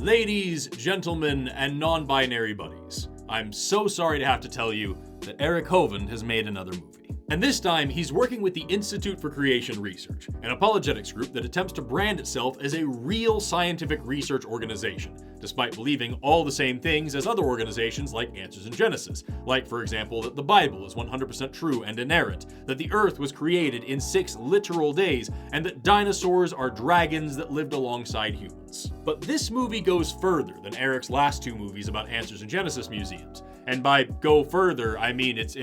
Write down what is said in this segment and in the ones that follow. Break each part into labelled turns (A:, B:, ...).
A: Ladies, gentlemen, and non-binary buddies, I'm so sorry to have to tell you that Eric Hovind has made another movie. And this time, he's working with the Institute for Creation Research, an apologetics group that attempts to brand itself as a real scientific research organization, despite believing all the same things as other organizations like Answers in Genesis, like, for example, that the Bible is 100% true and inerrant, that the Earth was created in 6 literal days, and that dinosaurs are dragons that lived alongside humans. But this movie goes further than Eric's last 2 movies about Answers in Genesis museums. And by go further, I mean it's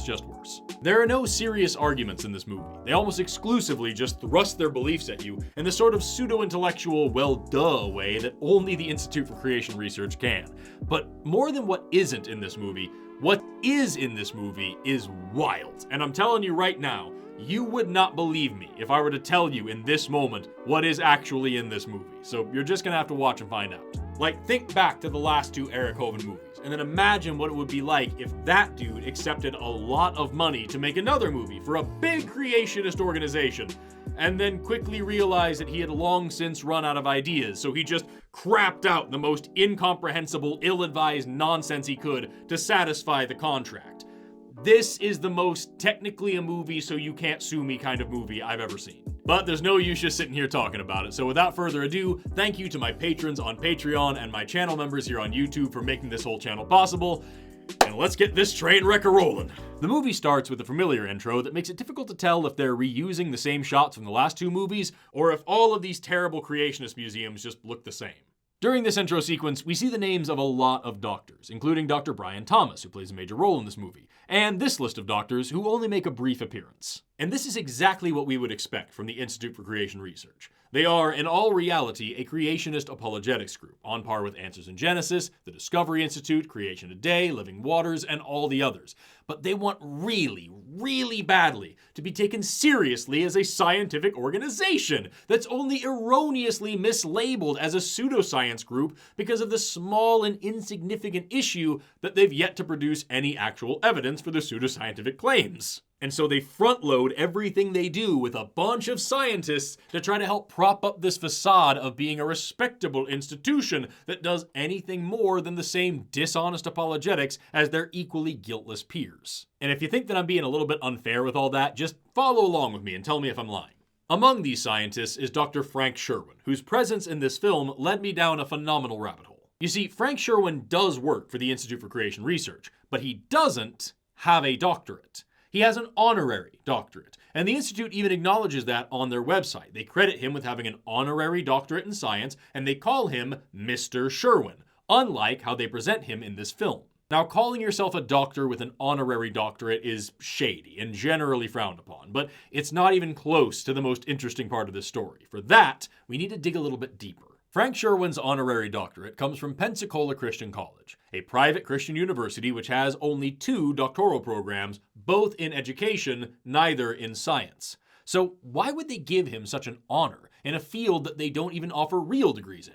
A: just worse. There are no serious arguments in this movie. They almost exclusively just thrust their beliefs at you in the sort of pseudo-intellectual, well, duh way that only the Institute for Creation Research can. But more than what isn't in this movie, what is in this movie is wild. And I'm telling you right now, you would not believe me if I were to tell you in this moment what is actually in this movie. So you're just gonna have to watch and find out. Like, think back to the last 2 Eric Hovind movies, and then imagine what it would be like if that dude accepted a lot of money to make another movie for a big creationist organization, and then quickly realized that he had long since run out of ideas, so he just crapped out the most incomprehensible, ill-advised nonsense he could to satisfy the contract. This is the most technically a movie so you can't sue me kind of movie I've ever seen. But there's no use just sitting here talking about it, so without further ado, thank you to my patrons on Patreon and my channel members here on YouTube for making this whole channel possible, and let's get this train wreck a-rolling. The movie starts with a familiar intro that makes it difficult to tell if they're reusing the same shots from the last 2 movies, or if all of these terrible creationist museums just look the same. During this intro sequence, we see the names of a lot of doctors, including Dr. Brian Thomas, who plays a major role in this movie, and this list of doctors who only make a brief appearance. And this is exactly what we would expect from the Institute for Creation Research. They are, in all reality, a creationist apologetics group, on par with Answers in Genesis, the Discovery Institute, Creation Today, Living Waters, and all the others. But they want really, really badly to be taken seriously as a scientific organization that's only erroneously mislabeled as a pseudoscience group because of the small and insignificant issue that they've yet to produce any actual evidence for their pseudoscientific claims. And so they front load everything they do with a bunch of scientists to try to help prop up this facade of being a respectable institution that does anything more than the same dishonest apologetics as their equally guiltless peers. And if you think that I'm being a little bit unfair with all that, just follow along with me and tell me if I'm lying. Among these scientists is Dr. Frank Sherwin, whose presence in this film led me down a phenomenal rabbit hole. You see, Frank Sherwin does work for the Institute for Creation Research, but he doesn't have a doctorate. He has an honorary doctorate, and the Institute even acknowledges that on their website. They credit him with having an honorary doctorate in science, and they call him Mr. Sherwin, unlike how they present him in this film. Now, calling yourself a doctor with an honorary doctorate is shady and generally frowned upon, but it's not even close to the most interesting part of this story. For that, we need to dig a little bit deeper. Frank Sherwin's honorary doctorate comes from Pensacola Christian College, a private Christian university which has only 2 doctoral programs, both in education, neither in science. So why would they give him such an honor in a field that they don't even offer real degrees in?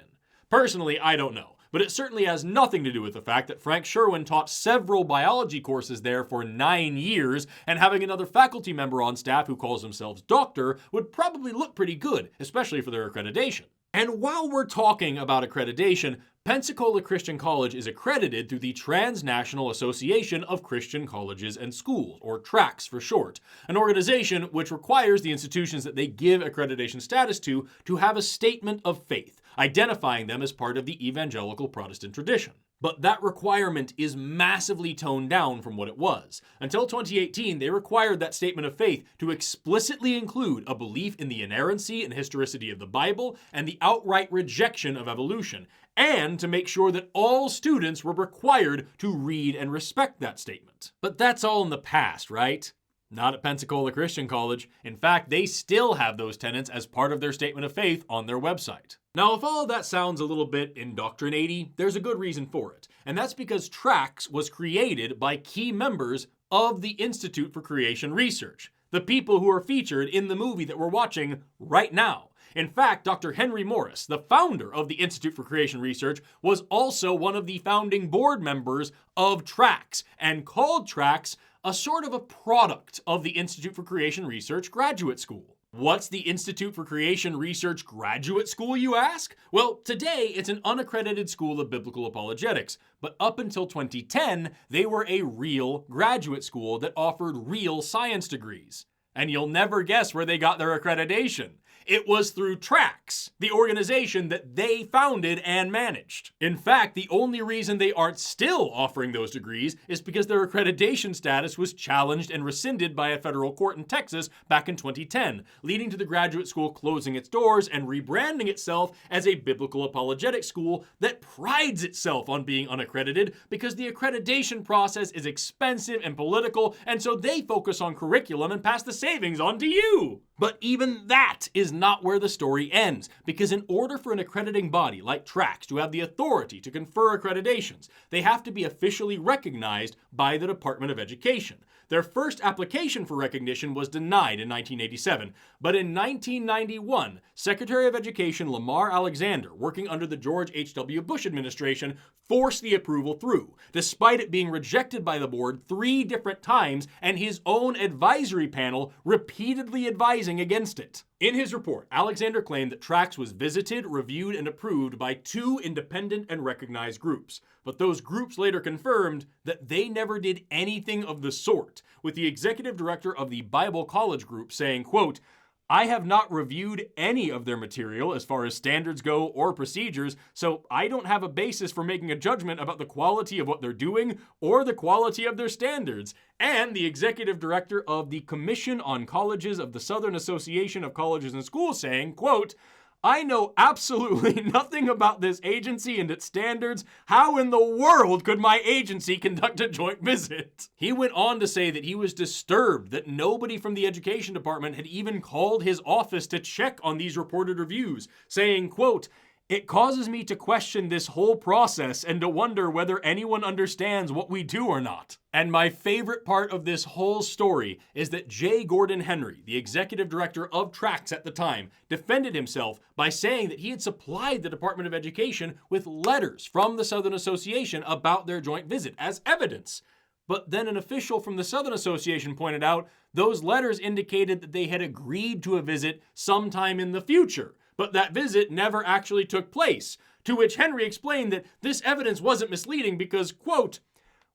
A: Personally, I don't know, but it certainly has nothing to do with the fact that Frank Sherwin taught several biology courses there for 9 years, and having another faculty member on staff who calls themselves doctor would probably look pretty good, especially for their accreditation. And while we're talking about accreditation, Pensacola Christian College is accredited through the Transnational Association of Christian Colleges and Schools, or TRACS for short, an organization which requires the institutions that they give accreditation status to have a statement of faith, identifying them as part of the evangelical Protestant tradition. But that requirement is massively toned down from what it was. Until 2018, they required that statement of faith to explicitly include a belief in the inerrancy and historicity of the Bible and the outright rejection of evolution, and to make sure that all students were required to read and respect that statement. But that's all in the past, right? Not at Pensacola Christian College. In fact, they still have those tenets as part of their statement of faith on their website. Now, if all of that sounds a little bit indoctrinating, there's a good reason for it. And that's because TRACS was created by key members of the Institute for Creation Research, the people who are featured in the movie that we're watching right now. In fact, Dr. Henry Morris, the founder of the Institute for Creation Research, was also one of the founding board members of TRACS, and called TRACS a sort of a product of the Institute for Creation Research graduate school. What's the Institute for Creation Research graduate school, you ask? Well, today it's an unaccredited school of biblical apologetics, but up until 2010, they were a real graduate school that offered real science degrees. And you'll never guess where they got their accreditation. It was through TRACS, the organization that they founded and managed. In fact, the only reason they aren't still offering those degrees is because their accreditation status was challenged and rescinded by a federal court in Texas back in 2010, leading to the graduate school closing its doors and rebranding itself as a biblical apologetic school that prides itself on being unaccredited because the accreditation process is expensive and political, and so they focus on curriculum and pass the savings on to you. But even that is not where the story ends, because in order for an accrediting body like TRACS to have the authority to confer accreditations, they have to be officially recognized by the Department of Education. Their first application for recognition was denied in 1987, but in 1991, Secretary of Education Lamar Alexander, working under the George H.W. Bush administration, forced the approval through, despite it being rejected by the board 3 different times and his own advisory panel repeatedly advising against it. In his report, Alexander claimed that TRACS was visited, reviewed, and approved by 2 independent and recognized groups. But those groups later confirmed that they never did anything of the sort, with the executive director of the Bible College Group saying, quote, "I have not reviewed any of their material as far as standards go or procedures, so I don't have a basis for making a judgment about the quality of what they're doing or the quality of their standards." And the executive director of the Commission on Colleges of the Southern Association of Colleges and Schools saying, quote, "I know absolutely nothing about this agency and its standards. How in the world could my agency conduct a joint visit?" He went on to say that he was disturbed that nobody from the education department had even called his office to check on these reported reviews, saying, quote, "It causes me to question this whole process and to wonder whether anyone understands what we do or not." And my favorite part of this whole story is that J. Gordon Henry, the executive director of TRACS at the time, defended himself by saying that he had supplied the Department of Education with letters from the Southern Association about their joint visit as evidence. But then an official from the Southern Association pointed out those letters indicated that they had agreed to a visit sometime in the future, but that visit never actually took place, to which Henry explained that this evidence wasn't misleading because, quote,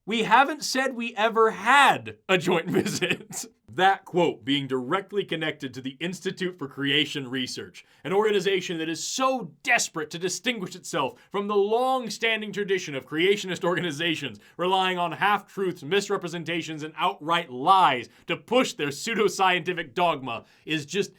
A: "We haven't said we ever had a joint visit." That quote being directly connected to the Institute for Creation Research, an organization that is so desperate to distinguish itself from the long-standing tradition of creationist organizations relying on half-truths, misrepresentations, and outright lies to push their pseudoscientific dogma, is just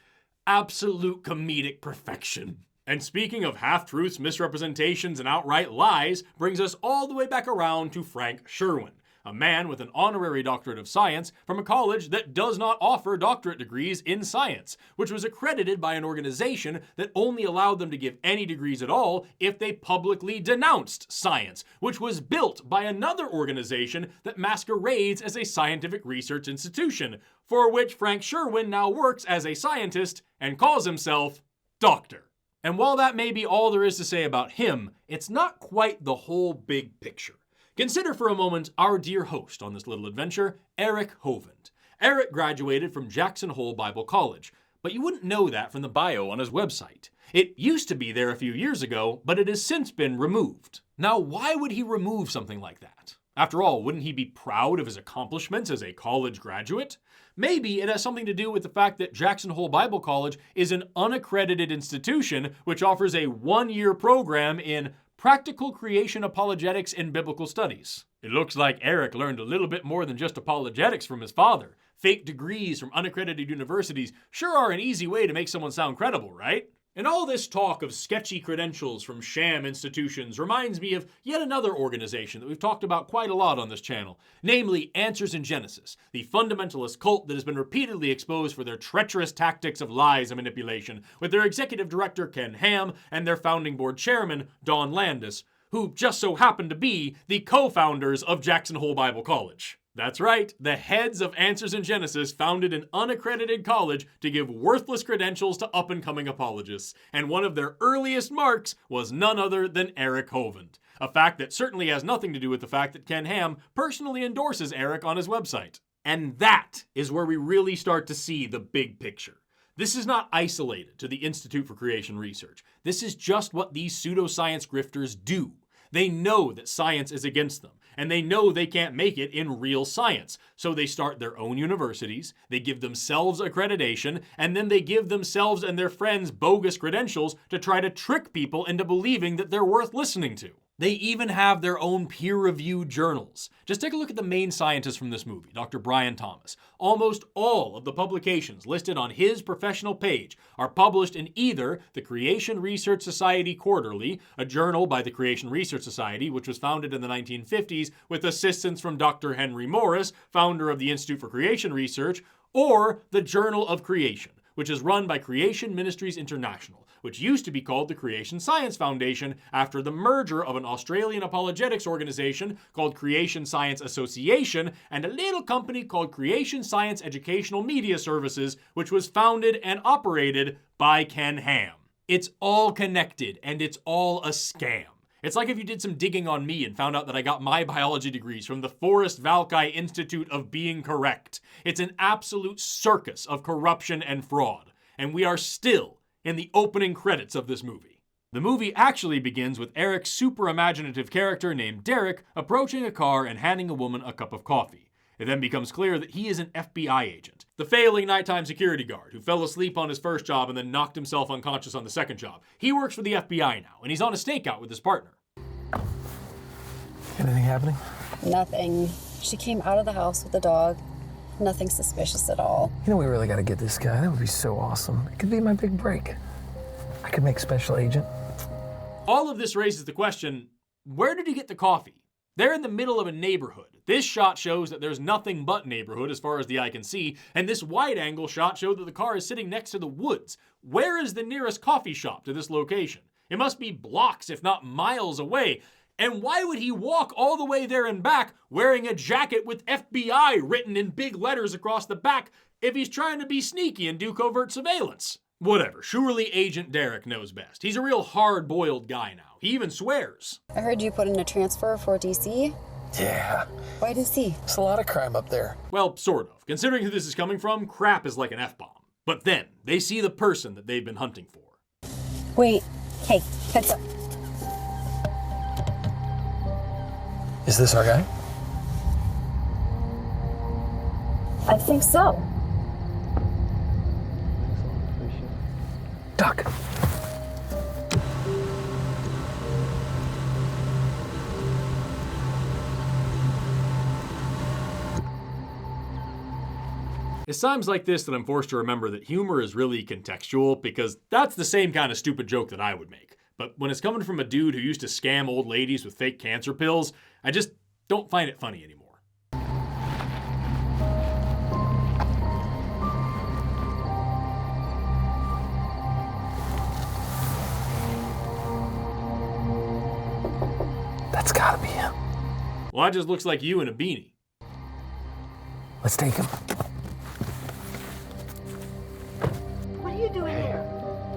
A: absolute comedic perfection. And speaking of half-truths, misrepresentations, and outright lies, brings us all the way back around to Frank Sherwin, a man with an honorary doctorate of science from a college that does not offer doctorate degrees in science, which was accredited by an organization that only allowed them to give any degrees at all if they publicly denounced science, which was built by another organization that masquerades as a scientific research institution, for which Frank Sherwin now works as a scientist and calls himself Doctor. And while that may be all there is to say about him, it's not quite the whole big picture. Consider for a moment our dear host on this little adventure, Eric Hovind. Eric graduated from Jackson Hole Bible College, but you wouldn't know that from the bio on his website. It used to be there a few years ago, but it has since been removed. Now, why would he remove something like that? After all, wouldn't he be proud of his accomplishments as a college graduate? Maybe it has something to do with the fact that Jackson Hole Bible College is an unaccredited institution which offers a 1-year program in Practical Creation Apologetics in Biblical Studies. It looks like Eric learned a little bit more than just apologetics from his father. Fake degrees from unaccredited universities sure are an easy way to make someone sound credible, right? And all this talk of sketchy credentials from sham institutions reminds me of yet another organization that we've talked about quite a lot on this channel, namely Answers in Genesis, the fundamentalist cult that has been repeatedly exposed for their treacherous tactics of lies and manipulation, with their executive director Ken Ham and their founding board chairman Don Landis, who just so happen to be the co-founders of Jackson Hole Bible College. That's right, the heads of Answers in Genesis founded an unaccredited college to give worthless credentials to up-and-coming apologists, and one of their earliest marks was none other than Eric Hovind, a fact that certainly has nothing to do with the fact that Ken Ham personally endorses Eric on his website. And that is where we really start to see the big picture. This is not isolated to the Institute for Creation Research. This is just what these pseudoscience grifters do. They know that science is against them, and they know they can't make it in real science. So they start their own universities, they give themselves accreditation, and then they give themselves and their friends bogus credentials to try to trick people into believing that they're worth listening to. They even have their own peer-reviewed journals. Just take a look at the main scientist from this movie, Dr. Brian Thomas. Almost all of the publications listed on his professional page are published in either the Creation Research Society Quarterly, a journal by the Creation Research Society, which was founded in the 1950s with assistance from Dr. Henry Morris, founder of the Institute for Creation Research, or the Journal of Creation, which is run by Creation Ministries International, which used to be called the Creation Science Foundation after the merger of an Australian apologetics organization called Creation Science Association and a little company called Creation Science Educational Media Services, which was founded and operated by Ken Ham. It's all connected, and it's all a scam. It's like if you did some digging on me and found out that I got my biology degrees from the Forrest Valkai Institute of Being Correct. It's an absolute circus of corruption and fraud, and we are still in the opening credits of this movie. The movie actually begins with Eric's super imaginative character named Derek approaching a car and handing a woman a cup of coffee. It then becomes clear that he is an FBI agent, the failing nighttime security guard who fell asleep on his first job and then knocked himself unconscious on the second job. He works for the FBI now, and he's on a stakeout with his partner.
B: Anything happening?
C: Nothing. She came out of the house with the dog. Nothing suspicious at all.
B: You know, we really got to get this guy. That would be so awesome. It could be my big break. I could make special agent.
A: All of this raises the question, where did he get the coffee? They're in the middle of a neighborhood. This shot shows that there's nothing but neighborhood as far as the eye can see, and this wide-angle shot showed that the car is sitting next to the woods. Where is the nearest coffee shop to this location? It must be blocks, if not miles away. And why would he walk all the way there and back wearing a jacket with FBI written in big letters across the back if he's trying to be sneaky and do covert surveillance? Whatever, surely Agent Derek knows best. He's a real hard-boiled guy now. He even swears.
C: I heard you put in a transfer for DC.
B: Yeah.
C: Why DC?
B: There's a lot of crime up there.
A: Well, sort of. Considering who this is coming from, crap is like an F-bomb. But then, they see the person that they've been hunting for.
C: Wait. Hey, heads up.
B: Is this our guy?
C: I think so.
B: Duck.
A: It's times like this that I'm forced to remember that humor is really contextual, because that's the same kind of stupid joke that I would make. But when it's coming from a dude who used to scam old ladies with fake cancer pills, I just don't find it funny anymore.
B: That's gotta be him.
A: Well, that just looks like you in a beanie.
B: Let's take him.
C: What are you doing here?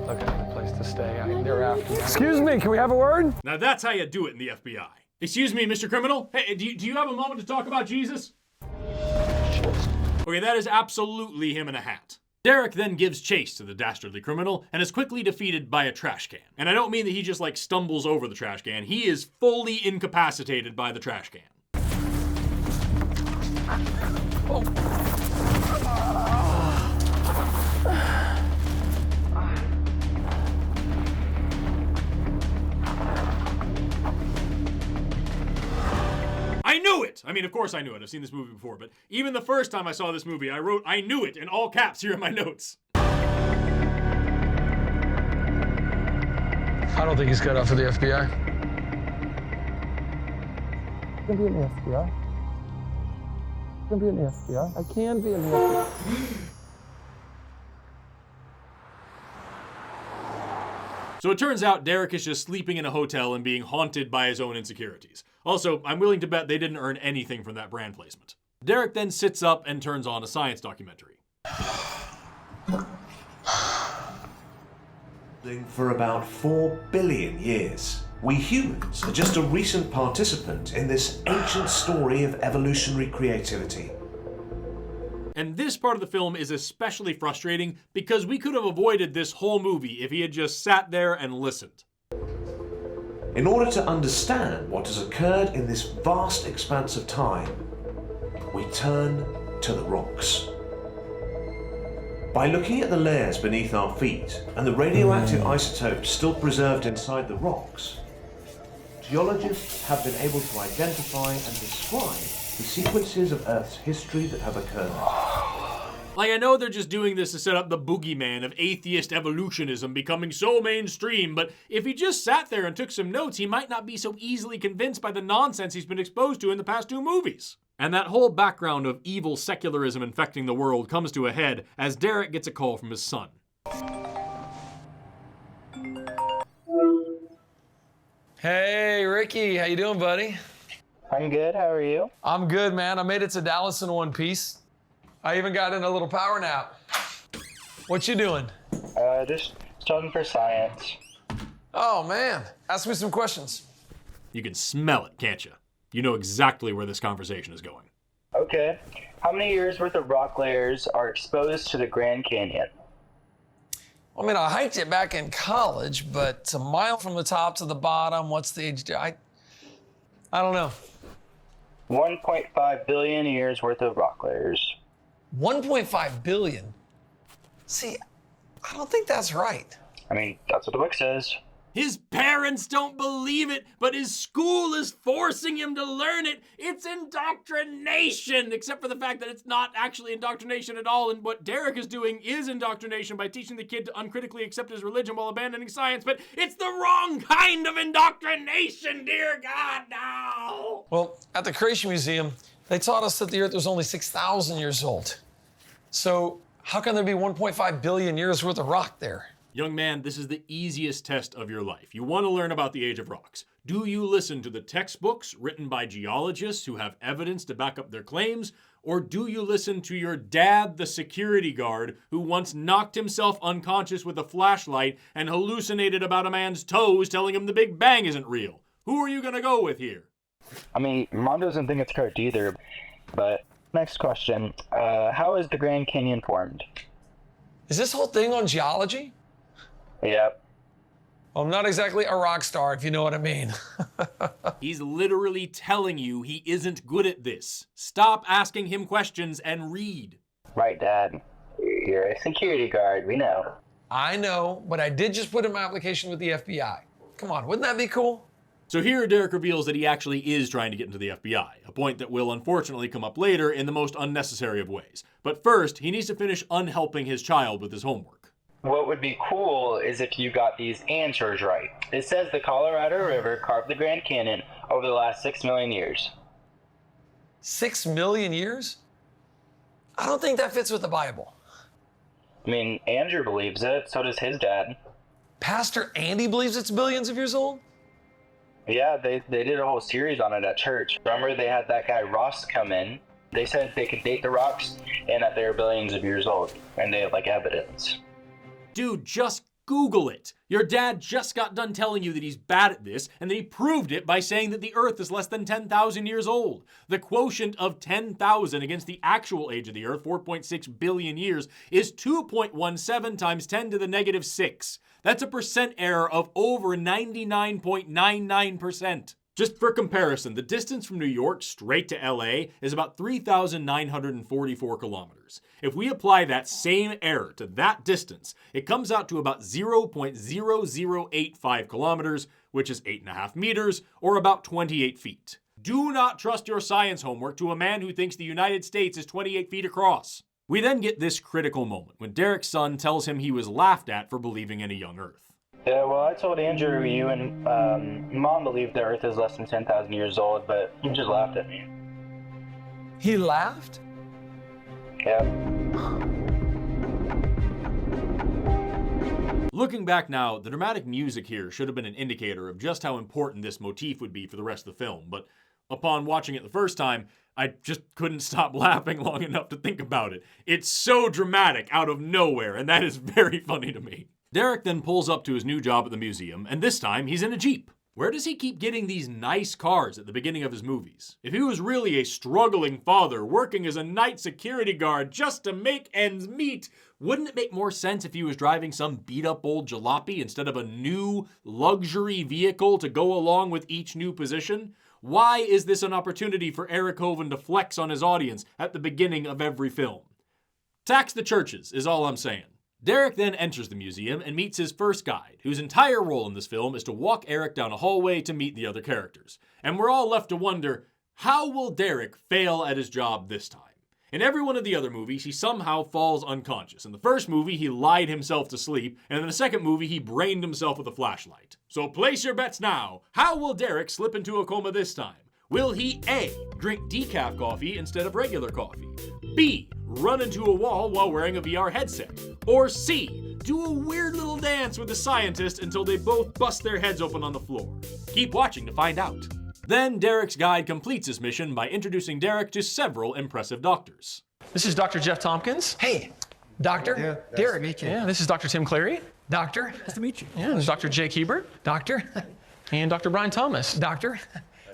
B: Looking for a place to stay. They're after me. Excuse me, can we have a word?
A: Now that's how you do it in the FBI. Excuse me, Mr. Criminal? Hey, do you have a moment to talk about Jesus? Okay, that is absolutely him in a hat. Derek then gives chase to the dastardly criminal and is quickly defeated by a trash can. And I don't mean that he just stumbles over the trash can. He is fully incapacitated by the trash can. I knew it! I mean, of course I knew it. I've seen this movie before, but even the first time I saw this movie, I wrote, I knew it, in all caps here in my notes.
B: I don't think he's cut out for the FBI. I can be in the FBI. I can be in the FBI. I can be in the FBI.
A: So it turns out Derek is just sleeping in a hotel and being haunted by his own insecurities. Also, I'm willing to bet they didn't earn anything from that brand placement. Derek then sits up and turns on a science documentary.
D: For about 4 billion years. We humans are just a recent participant in this ancient story of evolutionary creativity.
A: And this part of the film is especially frustrating because we could have avoided this whole movie if he had just sat there and listened.
D: In order to understand what has occurred in this vast expanse of time, we turn to the rocks. By looking at the layers beneath our feet and the radioactive isotopes still preserved inside the rocks, geologists have been able to identify and describe the sequences of Earth's history that have occurred.
A: Like, I know they're just doing this to set up the boogeyman of atheist evolutionism becoming so mainstream, but if he just sat there and took some notes, he might not be so easily convinced by the nonsense he's been exposed to in the past 2 movies. And that whole background of evil secularism infecting the world comes to a head as Derek gets a call from his son.
E: Hey, Ricky, how you doing, buddy?
F: I'm good, how are you?
E: I'm good, man. I made it to Dallas in one piece. I even got in a little power nap. What you doing?
F: Just studying for science.
E: Oh, man. Ask me some questions.
A: You can smell it, can't you? You know exactly where this conversation is going.
F: Okay. How many years worth of rock layers are exposed to the Grand Canyon?
E: I mean, I hiked it back in college, but it's a mile from the top to the bottom. What's the age? I don't know.
F: 1.5 billion years worth of rock layers.
E: 1.5 billion? See, I don't think that's right.
F: I mean, that's what the book says.
A: His parents don't believe it, but his school is forcing him to learn it. It's indoctrination, except for the fact that it's not actually indoctrination at all. And what Derek is doing is indoctrination by teaching the kid to uncritically accept his religion while abandoning science. But it's the wrong kind of indoctrination, dear God, no!
E: Well, at the Creation Museum, they taught us that the Earth was only 6,000 years old. So how can there be 1.5 billion years worth of rock there?
A: Young man, this is the easiest test of your life. You want to learn about the age of rocks. Do you listen to the textbooks written by geologists who have evidence to back up their claims? Or do you listen to your dad, the security guard, who once knocked himself unconscious with a flashlight and hallucinated about a man's toes telling him the Big Bang isn't real? Who are you going to go with here?
F: I mean, Mom doesn't think it's correct either. But next question. How is the Grand Canyon formed?
E: Is this whole thing on geology?
F: Yep.
E: Well, I'm not exactly a rock star, if you know what I mean.
A: He's literally telling you he isn't good at this. Stop asking him questions and read.
F: Right, Dad. You're a security guard, we know.
E: I know, but I did just put in my application with the FBI. Come on, wouldn't that be cool?
A: So here Derek reveals that he actually is trying to get into the FBI, a point that will unfortunately come up later in the most unnecessary of ways. But first, he needs to finish unhelping his child with his homework.
F: What would be cool is if you got these answers right. It says the Colorado River carved the Grand Canyon over the last 6 million years.
E: 6 million years? I don't think that fits with the Bible.
F: I mean, Andrew believes it, so does his dad.
E: Pastor Andy believes it's billions of years old?
F: Yeah, they did a whole series on it at church. Remember they had that guy Ross come in. They said they could date the rocks and that they were billions of years old, and they had like evidence.
A: Dude, just Google it. Your dad just got done telling you that he's bad at this, and that he proved it by saying that the Earth is less than 10,000 years old. The quotient of 10,000 against the actual age of the Earth, 4.6 billion years, is 2.17 times 10 to the negative 6. That's a percent error of over 99.99%. Just for comparison, the distance from New York straight to LA is about 3,944 kilometers. If we apply that same error to that distance, it comes out to about 0.0085 kilometers, which is 8.5 meters, or about 28 feet. Do not trust your science homework to a man who thinks the United States is 28 feet across. We then get this critical moment when Derek's son tells him he was laughed at for believing in a young Earth.
F: Yeah, well, I told Andrew you and Mom believe the Earth is less than 10,000 years old, but he just laughed at me.
E: He laughed?
F: Yeah.
A: Looking back now, the dramatic music here should have been an indicator of just how important this motif would be for the rest of the film, but upon watching it the first time, I just couldn't stop laughing long enough to think about it. It's so dramatic out of nowhere, and that is very funny to me. Derek then pulls up to his new job at the museum, and this time he's in a Jeep. Where does he keep getting these nice cars at the beginning of his movies? If he was really a struggling father working as a night security guard just to make ends meet, wouldn't it make more sense if he was driving some beat-up old jalopy instead of a new luxury vehicle to go along with each new position? Why is this an opportunity for Eric Hovind to flex on his audience at the beginning of every film? Tax the churches is all I'm saying. Derek then enters the museum and meets his first guide, whose entire role in this film is to walk Eric down a hallway to meet the other characters. And we're all left to wonder, how will Derek fail at his job this time? In every one of the other movies, he somehow falls unconscious. In the first movie, he lied himself to sleep, and in the second movie, he brained himself with a flashlight. So place your bets now. How will Derek slip into a coma this time? Will he A, drink decaf coffee instead of regular coffee? B, run into a wall while wearing a VR headset? Or C, do a weird little dance with a scientist until they both bust their heads open on the floor? Keep watching to find out. Then Derek's guide completes his mission by introducing Derek to several impressive doctors.
E: This is Dr. Jeff Tompkins.
G: Hey, Doctor.
H: Yeah,
G: Derek.
H: nice to meet you.
E: Yeah, this is Dr. Tim Cleary.
G: Doctor. Nice to meet you.
E: Yeah, this is Dr. Jake Hebert.
G: Doctor.
E: And Dr. Brian Thomas.
G: Doctor.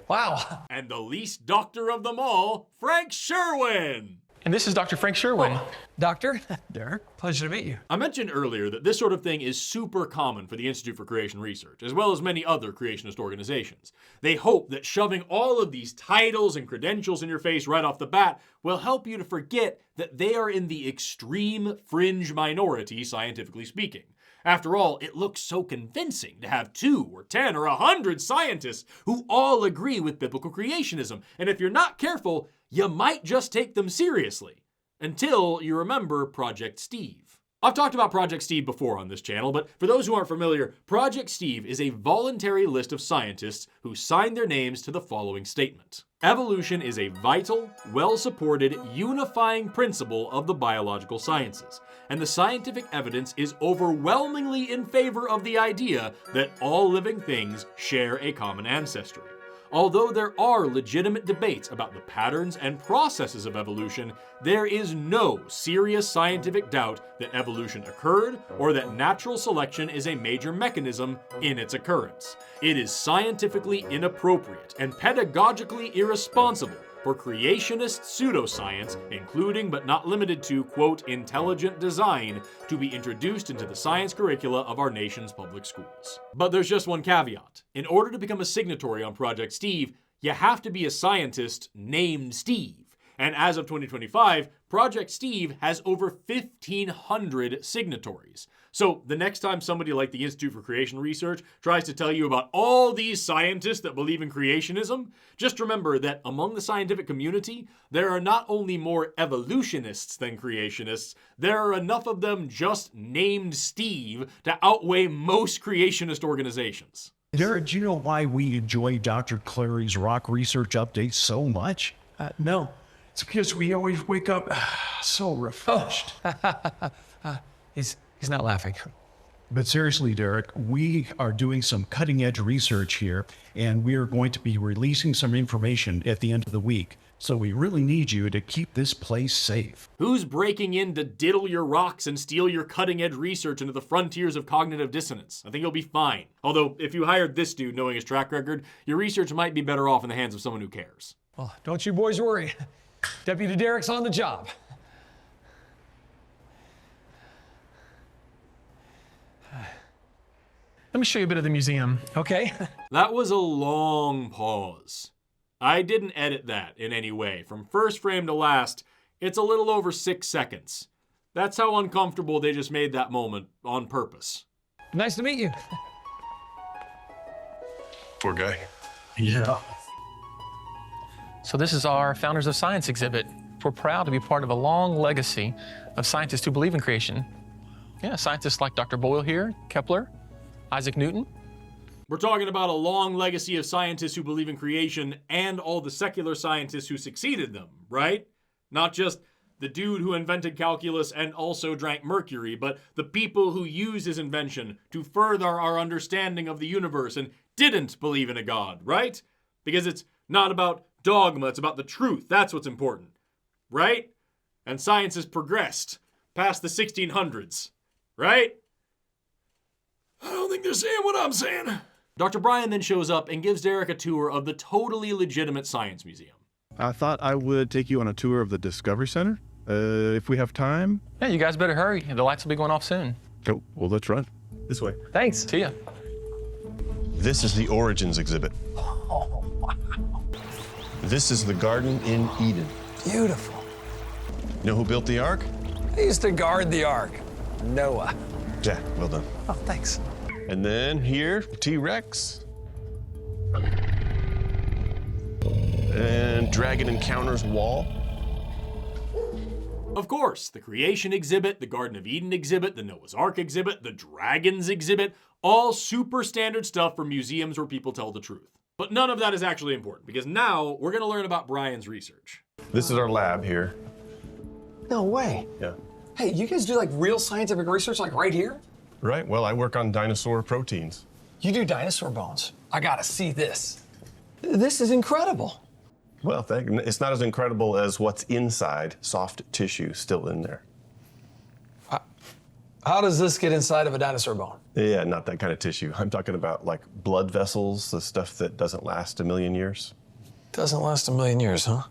G: Wow.
A: And the least doctor of them all, Frank Sherwin!
E: And this is Dr. Frank Sherwin.
G: Doctor. Derek. Pleasure to meet you.
A: I mentioned earlier that this sort of thing is super common for the Institute for Creation Research, as well as many other creationist organizations. They hope that shoving all of these titles and credentials in your face right off the bat will help you to forget that they are in the extreme fringe minority, scientifically speaking. After all, it looks so convincing to have 2 or 10 or 100 scientists who all agree with biblical creationism, and if you're not careful, you might just take them seriously. Until you remember Project Steve. I've talked about Project Steve before on this channel, but for those who aren't familiar, Project Steve is a voluntary list of scientists who signed their names to the following statement. Evolution is a vital, well-supported, unifying principle of the biological sciences, and the scientific evidence is overwhelmingly in favor of the idea that all living things share a common ancestry. Although there are legitimate debates about the patterns and processes of evolution, there is no serious scientific doubt that evolution occurred or that natural selection is a major mechanism in its occurrence. It is scientifically inappropriate and pedagogically irresponsible for creationist pseudoscience, including but not limited to, quote, intelligent design, to be introduced into the science curricula of our nation's public schools. But there's just one caveat. In order to become a signatory on Project Steve, you have to be a scientist named Steve. And as of 2025, Project Steve has over 1,500 signatories. So the next time somebody like the Institute for Creation Research tries to tell you about all these scientists that believe in creationism, just remember that among the scientific community, there are not only more evolutionists than creationists, there are enough of them just named Steve to outweigh most creationist organizations.
I: Derek, do you know why we enjoy Dr. Clary's rock research updates so much?
H: No, it's because we always wake up so refreshed.
G: He's not laughing.
I: But seriously, Derek, we are doing some cutting-edge research here, and we are going to be releasing some information at the end of the week. So we really need you to keep this place safe.
A: Who's breaking in to diddle your rocks and steal your cutting-edge research into the frontiers of cognitive dissonance? I think you'll be fine. Although, if you hired this dude knowing his track record, your research might be better off in the hands of someone who cares.
G: Well, don't you boys worry. Deputy Derek's on the job.
E: Let me show you a bit of the museum.
G: Okay.
A: That was a long pause. I didn't edit that in any way. From first frame to last, it's a little over 6 seconds. That's how uncomfortable they just made that moment on purpose.
G: Nice to meet you.
H: Poor guy.
I: Yeah.
E: So this is our Founders of Science exhibit. We're proud to be part of a long legacy of scientists who believe in creation. Yeah, scientists like Dr. Boyle here, Kepler, Isaac Newton.
A: We're talking about a long legacy of scientists who believe in creation and all the secular scientists who succeeded them, right? Not just the dude who invented calculus and also drank mercury, but the people who used his invention to further our understanding of the universe and didn't believe in a god, right? Because it's not about dogma, it's about the truth. That's what's important, right? And science has progressed past the 1600s, right? I don't think they're saying what I'm saying. Dr. Brian then shows up and gives Derek a tour of the totally legitimate science museum.
J: I thought I would take you on a tour of the Discovery Center, if we have time.
E: Yeah, you guys better hurry. The lights will be going off soon.
J: Oh, well, let's run.
K: This way.
G: Thanks.
E: See ya.
K: This is the Origins exhibit.
G: Oh, wow.
K: This is the Garden in Eden.
G: Beautiful.
K: You know who built the Ark?
G: I used to guard the Ark. Noah.
K: Jack, well done.
G: Oh, thanks.
K: And then here, the T-Rex. And Dragon Encounters Wall.
A: Of course, the Creation exhibit, the Garden of Eden exhibit, the Noah's Ark exhibit, the Dragons exhibit, all super standard stuff for museums where people tell the truth. But none of that is actually important, because now we're going to learn about Brian's research.
K: This is our lab here.
G: No way.
K: Yeah.
G: Hey, you guys do like real scientific research like right here?
K: Right, well, I work on dinosaur proteins.
G: You do dinosaur bones. I gotta see this. This is incredible.
K: Well, it's not as incredible as what's inside, soft tissue still in there.
G: How does this get inside of a dinosaur bone?
K: Yeah, not that kind of tissue. I'm talking about like blood vessels, the stuff that doesn't last a million years.
G: Doesn't last a million years, huh?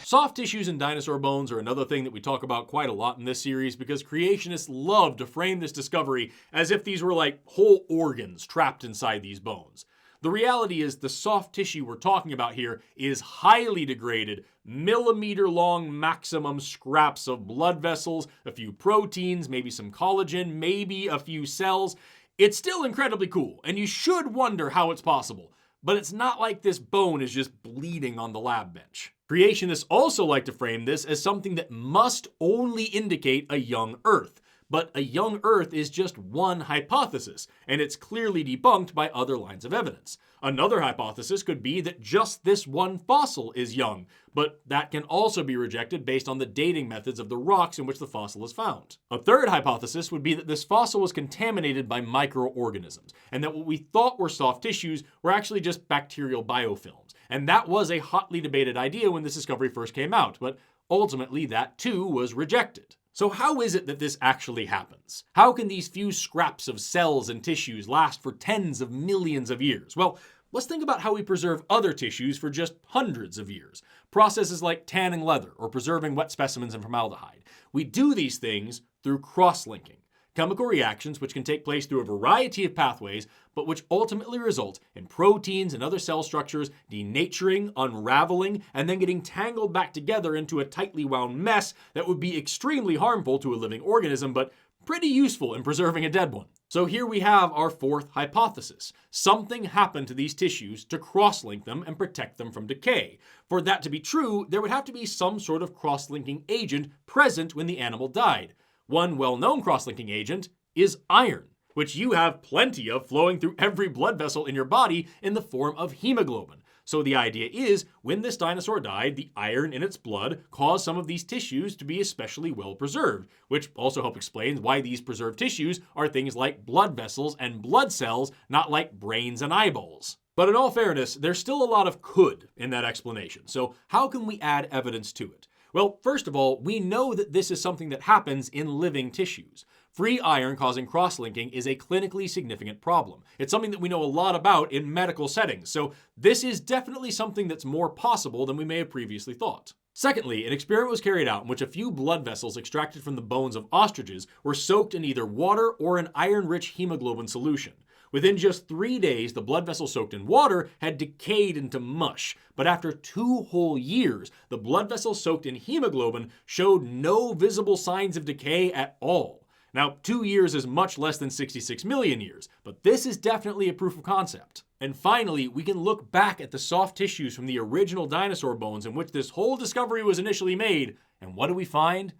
A: Soft tissues and dinosaur bones are another thing that we talk about quite a lot in this series because creationists love to frame this discovery as if these were like whole organs trapped inside these bones. The reality is the soft tissue we're talking about here is highly degraded, millimeter-long maximum scraps of blood vessels, a few proteins, maybe some collagen, maybe a few cells. It's still incredibly cool, and you should wonder how it's possible. But it's not like this bone is just bleeding on the lab bench. Creationists also like to frame this as something that must only indicate a young Earth. But a young Earth is just one hypothesis, and it's clearly debunked by other lines of evidence. Another hypothesis could be that just this one fossil is young, but that can also be rejected based on the dating methods of the rocks in which the fossil is found. A third hypothesis would be that this fossil was contaminated by microorganisms, and that what we thought were soft tissues were actually just bacterial biofilms. And that was a hotly debated idea when this discovery first came out, but ultimately that too was rejected. So how is it that this actually happens? How can these few scraps of cells and tissues last for tens of millions of years? Well, let's think about how we preserve other tissues for just hundreds of years. Processes like tanning leather or preserving wet specimens in formaldehyde. We do these things through cross-linking. Chemical reactions which can take place through a variety of pathways, but which ultimately result in proteins and other cell structures denaturing, unraveling, and then getting tangled back together into a tightly wound mess that would be extremely harmful to a living organism, but pretty useful in preserving a dead one. So here we have our fourth hypothesis. Something happened to these tissues to cross-link them and protect them from decay. For that to be true, there would have to be some sort of cross-linking agent present when the animal died. One well-known cross-linking agent is iron, which you have plenty of flowing through every blood vessel in your body in the form of hemoglobin. So the idea is, when this dinosaur died, the iron in its blood caused some of these tissues to be especially well preserved, which also helps explain why these preserved tissues are things like blood vessels and blood cells, not like brains and eyeballs. But in all fairness, there's still a lot of could in that explanation. So how can we add evidence to it? Well, first of all, we know that this is something that happens in living tissues. Free iron causing cross-linking is a clinically significant problem. It's something that we know a lot about in medical settings, so this is definitely something that's more possible than we may have previously thought. Secondly, an experiment was carried out in which a few blood vessels extracted from the bones of ostriches were soaked in either water or an iron-rich hemoglobin solution. Within just 3 days, the blood vessel soaked in water had decayed into mush, but after 2 whole years, the blood vessel soaked in hemoglobin showed no visible signs of decay at all. Now, 2 years is much less than 66 million years, but this is definitely a proof of concept. And finally, we can look back at the soft tissues from the original dinosaur bones in which this whole discovery was initially made, and what do we find?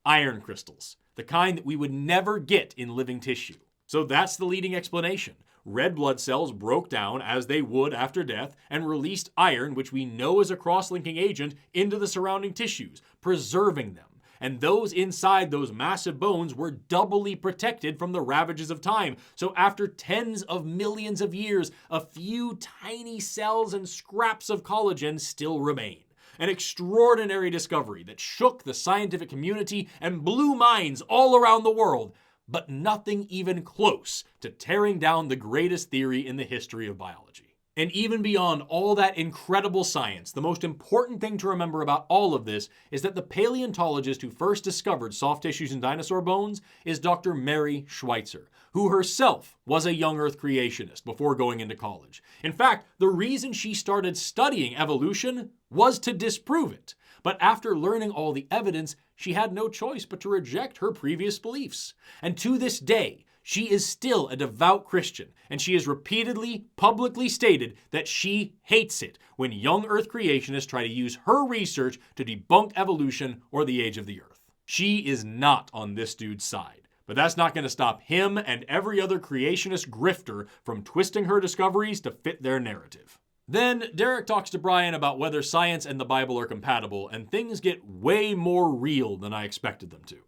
A: Iron crystals, the kind that we would never get in living tissue. So that's the leading explanation. Red blood cells broke down, as they would after death, and released iron, which we know is a cross-linking agent, into the surrounding tissues, preserving them. And those inside those massive bones were doubly protected from the ravages of time. So after tens of millions of years, a few tiny cells and scraps of collagen still remain. An extraordinary discovery that shook the scientific community and blew minds all around the world. but nothing even close to tearing down the greatest theory in the history of biology. And even beyond all that incredible science, the most important thing to remember about all of this is that the paleontologist who first discovered soft tissues in dinosaur bones is Dr. Mary Schweitzer, who herself was a young Earth creationist before going into college. In fact, the reason she started studying evolution was to disprove it. But after learning all the evidence, she had no choice but to reject her previous beliefs. And to this day, she is still a devout Christian, and she has repeatedly, publicly stated that she hates it when young Earth creationists try to use her research to debunk evolution or the age of the Earth. She is not on this dude's side, but that's not going to stop him and every other creationist grifter from twisting her discoveries to fit their narrative. Then Derek talks to Brian about whether science and the Bible are compatible, and things get way more real than I expected them to.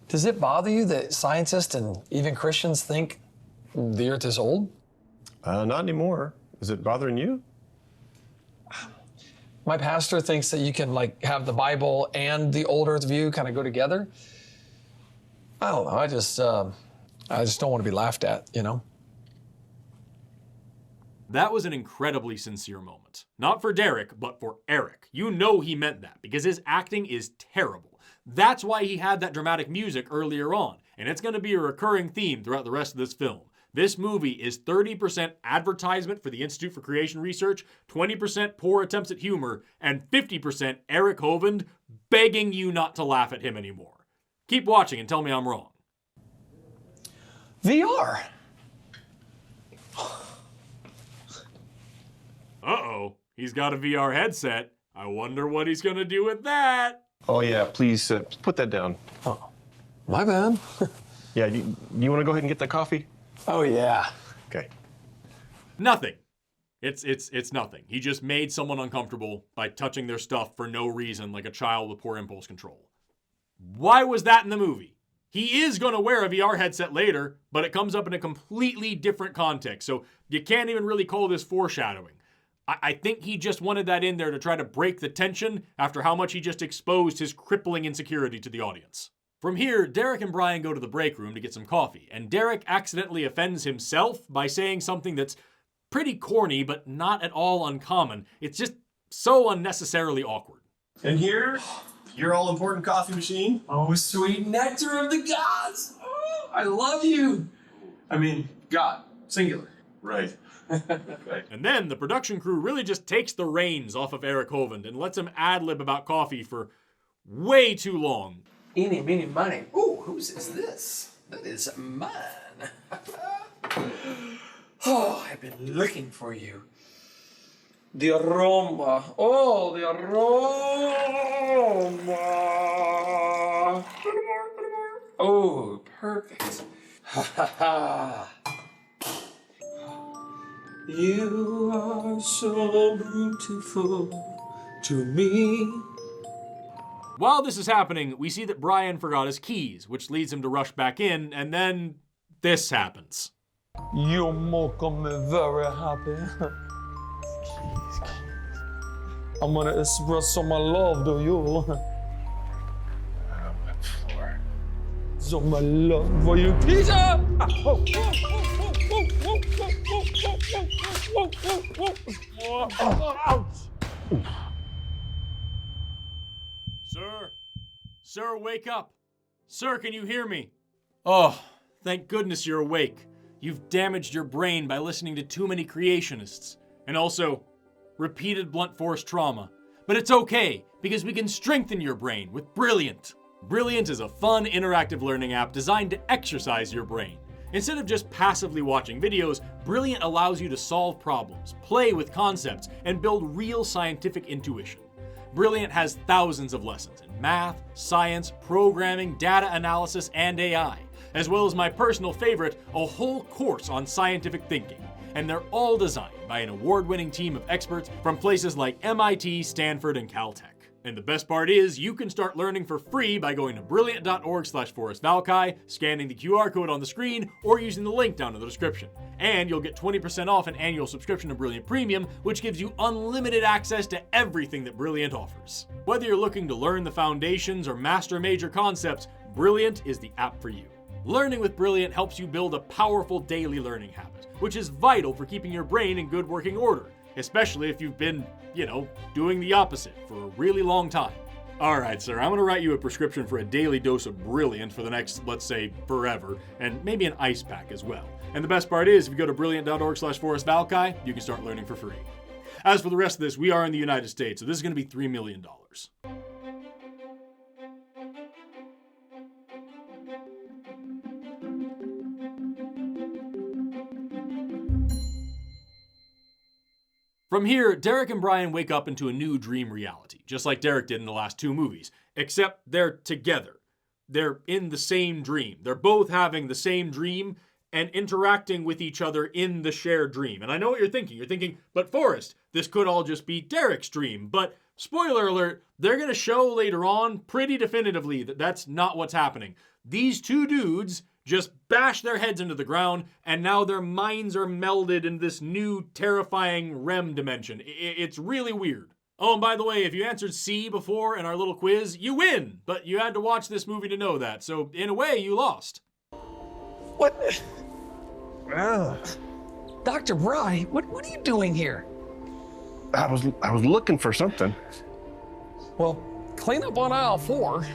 G: Does it bother you that scientists and even Christians think the Earth is old?
K: Not anymore. Is it bothering you?
G: My pastor thinks that you can have the Bible and the old Earth view kind of go together. I don't know. I just don't want to be laughed at, you know?
A: That was an incredibly sincere moment. Not for Derek, but for Eric. You know he meant that, because his acting is terrible. That's why he had that dramatic music earlier on, and it's going to be a recurring theme throughout the rest of this film. This movie is 30% advertisement for the Institute for Creation Research, 20% poor attempts at humor, and 50% Eric Hovind begging you not to laugh at him anymore. Keep watching and tell me I'm wrong.
G: VR.
A: Uh-oh, he's got a VR headset. I wonder what he's going to do with that.
K: Oh yeah, please put that down.
G: Oh, my bad.
K: Yeah, do you want to go ahead and get that coffee?
G: Oh yeah.
K: Okay.
A: Nothing. It's nothing. He just made someone uncomfortable by touching their stuff for no reason, like a child with poor impulse control. Why was that in the movie? He is going to wear a VR headset later, but it comes up in a completely different context, so you can't even really call this foreshadowing. I think he just wanted that in there to try to break the tension after how much he just exposed his crippling insecurity to the audience. From here, Derek and Brian go to the break room to get some coffee, and Derek accidentally offends himself by saying something that's pretty corny, but not at all uncommon. It's just so unnecessarily awkward.
L: And here, your all-important coffee machine.
H: Oh, sweet nectar of the gods. Oh, I love you. I mean, God, singular.
L: Right.
A: And then the production crew really just takes the reins off of Eric Hovind and lets him ad-lib about coffee for way too long.
H: Eeny, meeny, miny. Ooh, whose is this? That is mine. Oh, I've been looking for you. The aroma. Oh, the aroma. Oh, perfect. Ha ha ha. You are so beautiful to me.
A: While this is happening, we see that Brian forgot his keys, which leads him to rush back in, and then this happens.
G: You make me very happy. Keys. I'm gonna express some my love to you. So my love for you, keys.
A: Sir, wake up. Sir, can you hear me? Oh, thank goodness you're awake. You've damaged your brain by listening to too many creationists, and also repeated blunt force trauma. But it's okay, because we can strengthen your brain with Brilliant. Brilliant is a fun, interactive learning app designed to exercise your brain. Instead of just passively watching videos, Brilliant allows you to solve problems, play with concepts, and build real scientific intuition. Brilliant has thousands of lessons in math, science, programming, data analysis, and AI, as well as my personal favorite, a whole course on scientific thinking. And they're all designed by an award-winning team of experts from places like MIT, Stanford, and Caltech. And the best part is, you can start learning for free by going to brilliant.org/forrestvalkai, scanning the QR code on the screen, or using the link down in the description. And you'll get 20% off an annual subscription to Brilliant Premium, which gives you unlimited access to everything that Brilliant offers. Whether you're looking to learn the foundations or master major concepts, Brilliant is the app for you. Learning with Brilliant helps you build a powerful daily learning habit, which is vital for keeping your brain in good working order, especially if you've been, doing the opposite for a really long time. Alright, sir, I'm gonna write you a prescription for a daily dose of Brilliant for the next, let's say, forever, and maybe an ice pack as well. And the best part is, if you go to brilliant.org/Forrest Valkai, you can start learning for free. As for the rest of this, we are in the United States, so this is gonna be $3 million. From here, Derek and Brian wake up into a new dream reality, just like Derek did in the last 2 movies, except they're together. They're in the same dream. They're both having the same dream and interacting with each other in the shared dream. And I know what you're thinking. You're thinking, but Forrest, this could all just be Derek's dream. But spoiler alert, they're going to show later on pretty definitively that that's not what's happening. These 2 dudes just bash their heads into the ground, and now their minds are melded in this new terrifying REM dimension. It's really weird. Oh, and by the way, if you answered C before in our little quiz, you win! But you had to watch this movie to know that, so in a way, you lost.
G: What? Dr. Bry, what are you doing here?
K: I was looking for something.
G: Well, clean up on aisle 4.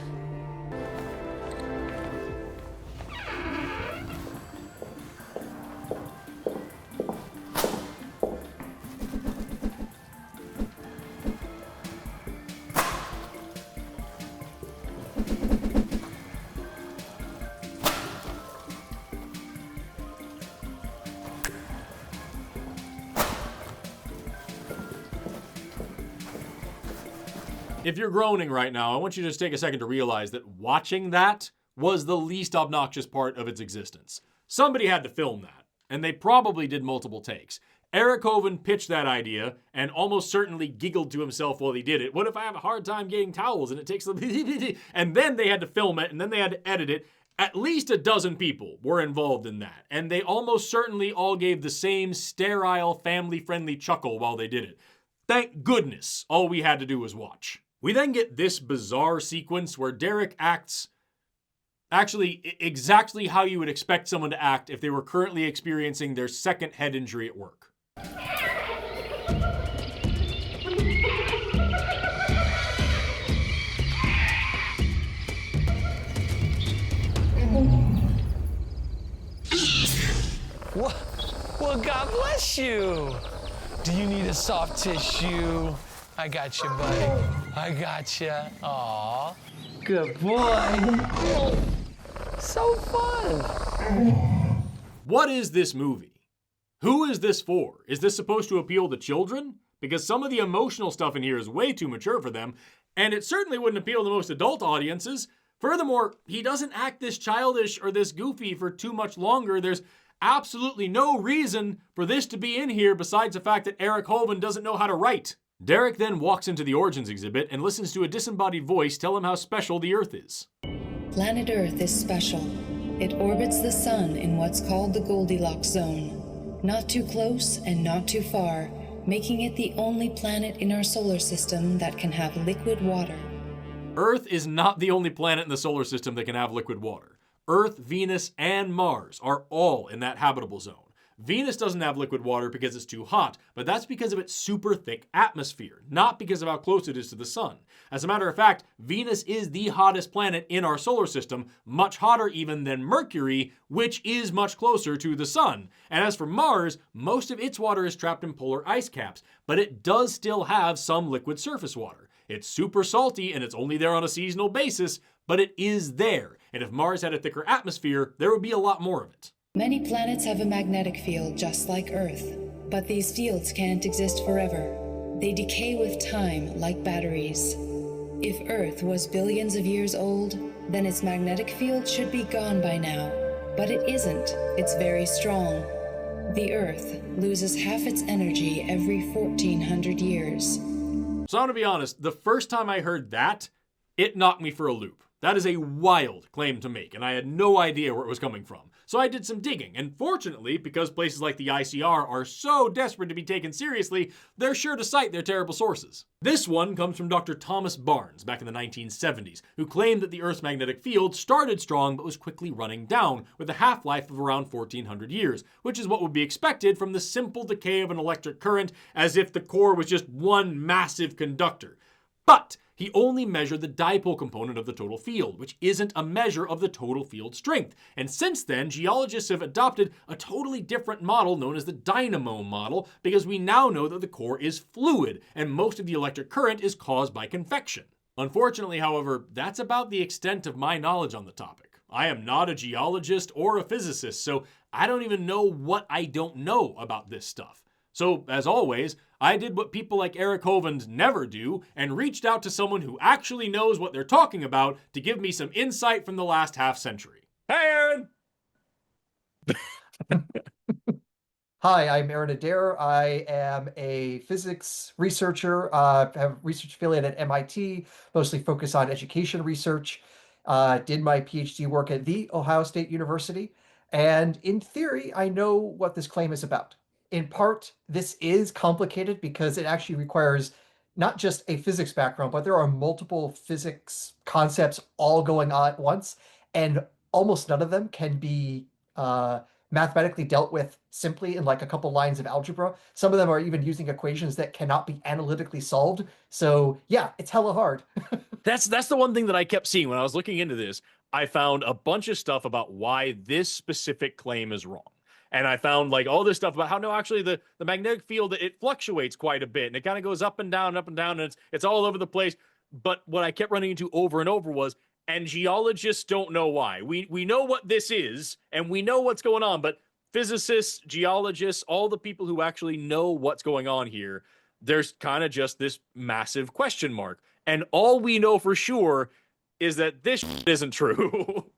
A: If you're groaning right now, I want you to just take a second to realize that watching that was the least obnoxious part of its existence. Somebody had to film that, and they probably did multiple takes. Eric Hovind pitched that idea and almost certainly giggled to himself while he did it. What if I have a hard time getting towels and it takes the and then they had to film it and then they had to edit it. At least a dozen people were involved in that, and they almost certainly all gave the same sterile, family-friendly chuckle while they did it. Thank goodness all we had to do was watch. We then get this bizarre sequence where Derek acts actually exactly how you would expect someone to act if they were currently experiencing their second head injury at work.
G: Well, God bless you. Do you need a soft tissue? I got you, buddy. I got you. Aw. Good boy. So fun.
A: What is this movie? Who is this for? Is this supposed to appeal to children? Because some of the emotional stuff in here is way too mature for them, and it certainly wouldn't appeal to most adult audiences. Furthermore, he doesn't act this childish or this goofy for too much longer. There's absolutely no reason for this to be in here besides the fact that Eric Hovind doesn't know how to write. Derek then walks into the Origins exhibit and listens to a disembodied voice tell him how special the Earth is.
M: Planet Earth is special. It orbits the sun in what's called the Goldilocks zone. Not too close and not too far, making it the only planet in our solar system that can have liquid water.
A: Earth is not the only planet in the solar system that can have liquid water. Earth, Venus, and Mars are all in that habitable zone. Venus doesn't have liquid water because it's too hot, but that's because of its super thick atmosphere, not because of how close it is to the sun. As a matter of fact, Venus is the hottest planet in our solar system, much hotter even than Mercury, which is much closer to the sun. And as for Mars, most of its water is trapped in polar ice caps, but it does still have some liquid surface water. It's super salty and it's only there on a seasonal basis, but it is there. And if Mars had a thicker atmosphere, there would be a lot more of it.
M: Many planets have a magnetic field just like Earth, but these fields can't exist forever. They decay with time like batteries. If Earth was billions of years old, then its magnetic field should be gone by now. But it isn't. It's very strong. The Earth loses half its energy every 1,400 years.
A: So I'm gonna be honest, the first time I heard that, it knocked me for a loop. That is a wild claim to make, and I had no idea where it was coming from. So I did some digging, and fortunately, because places like the ICR are so desperate to be taken seriously, they're sure to cite their terrible sources. This one comes from Dr. Thomas Barnes back in the 1970s, who claimed that the Earth's magnetic field started strong but was quickly running down, with a half-life of around 1400 years, which is what would be expected from the simple decay of an electric current, as if the core was just one massive conductor. But he only measured the dipole component of the total field, which isn't a measure of the total field strength. And since then, geologists have adopted a totally different model known as the dynamo model, because we now know that the core is fluid, and most of the electric current is caused by convection. Unfortunately, however, that's about the extent of my knowledge on the topic. I am not a geologist or a physicist, so I don't even know what I don't know about this stuff. So, as always, I did what people like Eric Hovind never do and reached out to someone who actually knows what they're talking about to give me some insight from the last half century. Hey, Aaron!
N: Hi, I'm Aaron Adair. I am a physics researcher. I have a research affiliate at MIT, mostly focused on education research. Did my PhD work at The Ohio State University. And in theory, I know what this claim is about. In part, this is complicated because it actually requires not just a physics background, but there are multiple physics concepts all going on at once, and almost none of them can be mathematically dealt with simply in like a couple lines of algebra. Some of them are even using equations that cannot be analytically solved. So yeah, it's hella hard.
A: That's the one thing that I kept seeing when I was looking into this. I found a bunch of stuff about why this specific claim is wrong. And I found like all this stuff about how no, actually the magnetic field, it fluctuates quite a bit and it kind of goes up and down, and it's all over the place. But what I kept running into over and over was, and geologists don't know why. We know what this is and we know what's going on, but physicists, geologists, all the people who actually know what's going on here, there's kind of just this massive question mark. And all we know for sure is that this isn't true.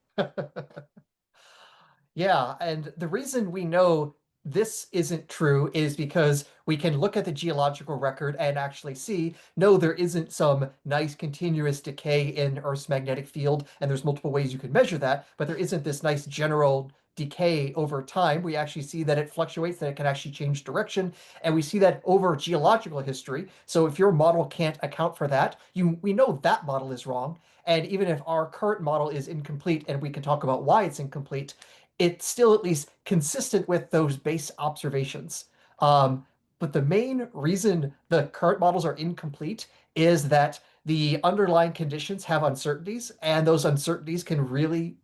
N: Yeah, and the reason we know this isn't true is because we can look at the geological record and actually see, no, there isn't some nice continuous decay in Earth's magnetic field, and there's multiple ways you can measure that, but there isn't this nice general decay over time. We actually see that it fluctuates, that it can actually change direction, and we see that over geological history. So if your model can't account for that, we know that model is wrong. And even if our current model is incomplete, and we can talk about why it's incomplete, it's still at least consistent with those base observations. But the main reason the current models are incomplete is that the underlying conditions have uncertainties, and those uncertainties can really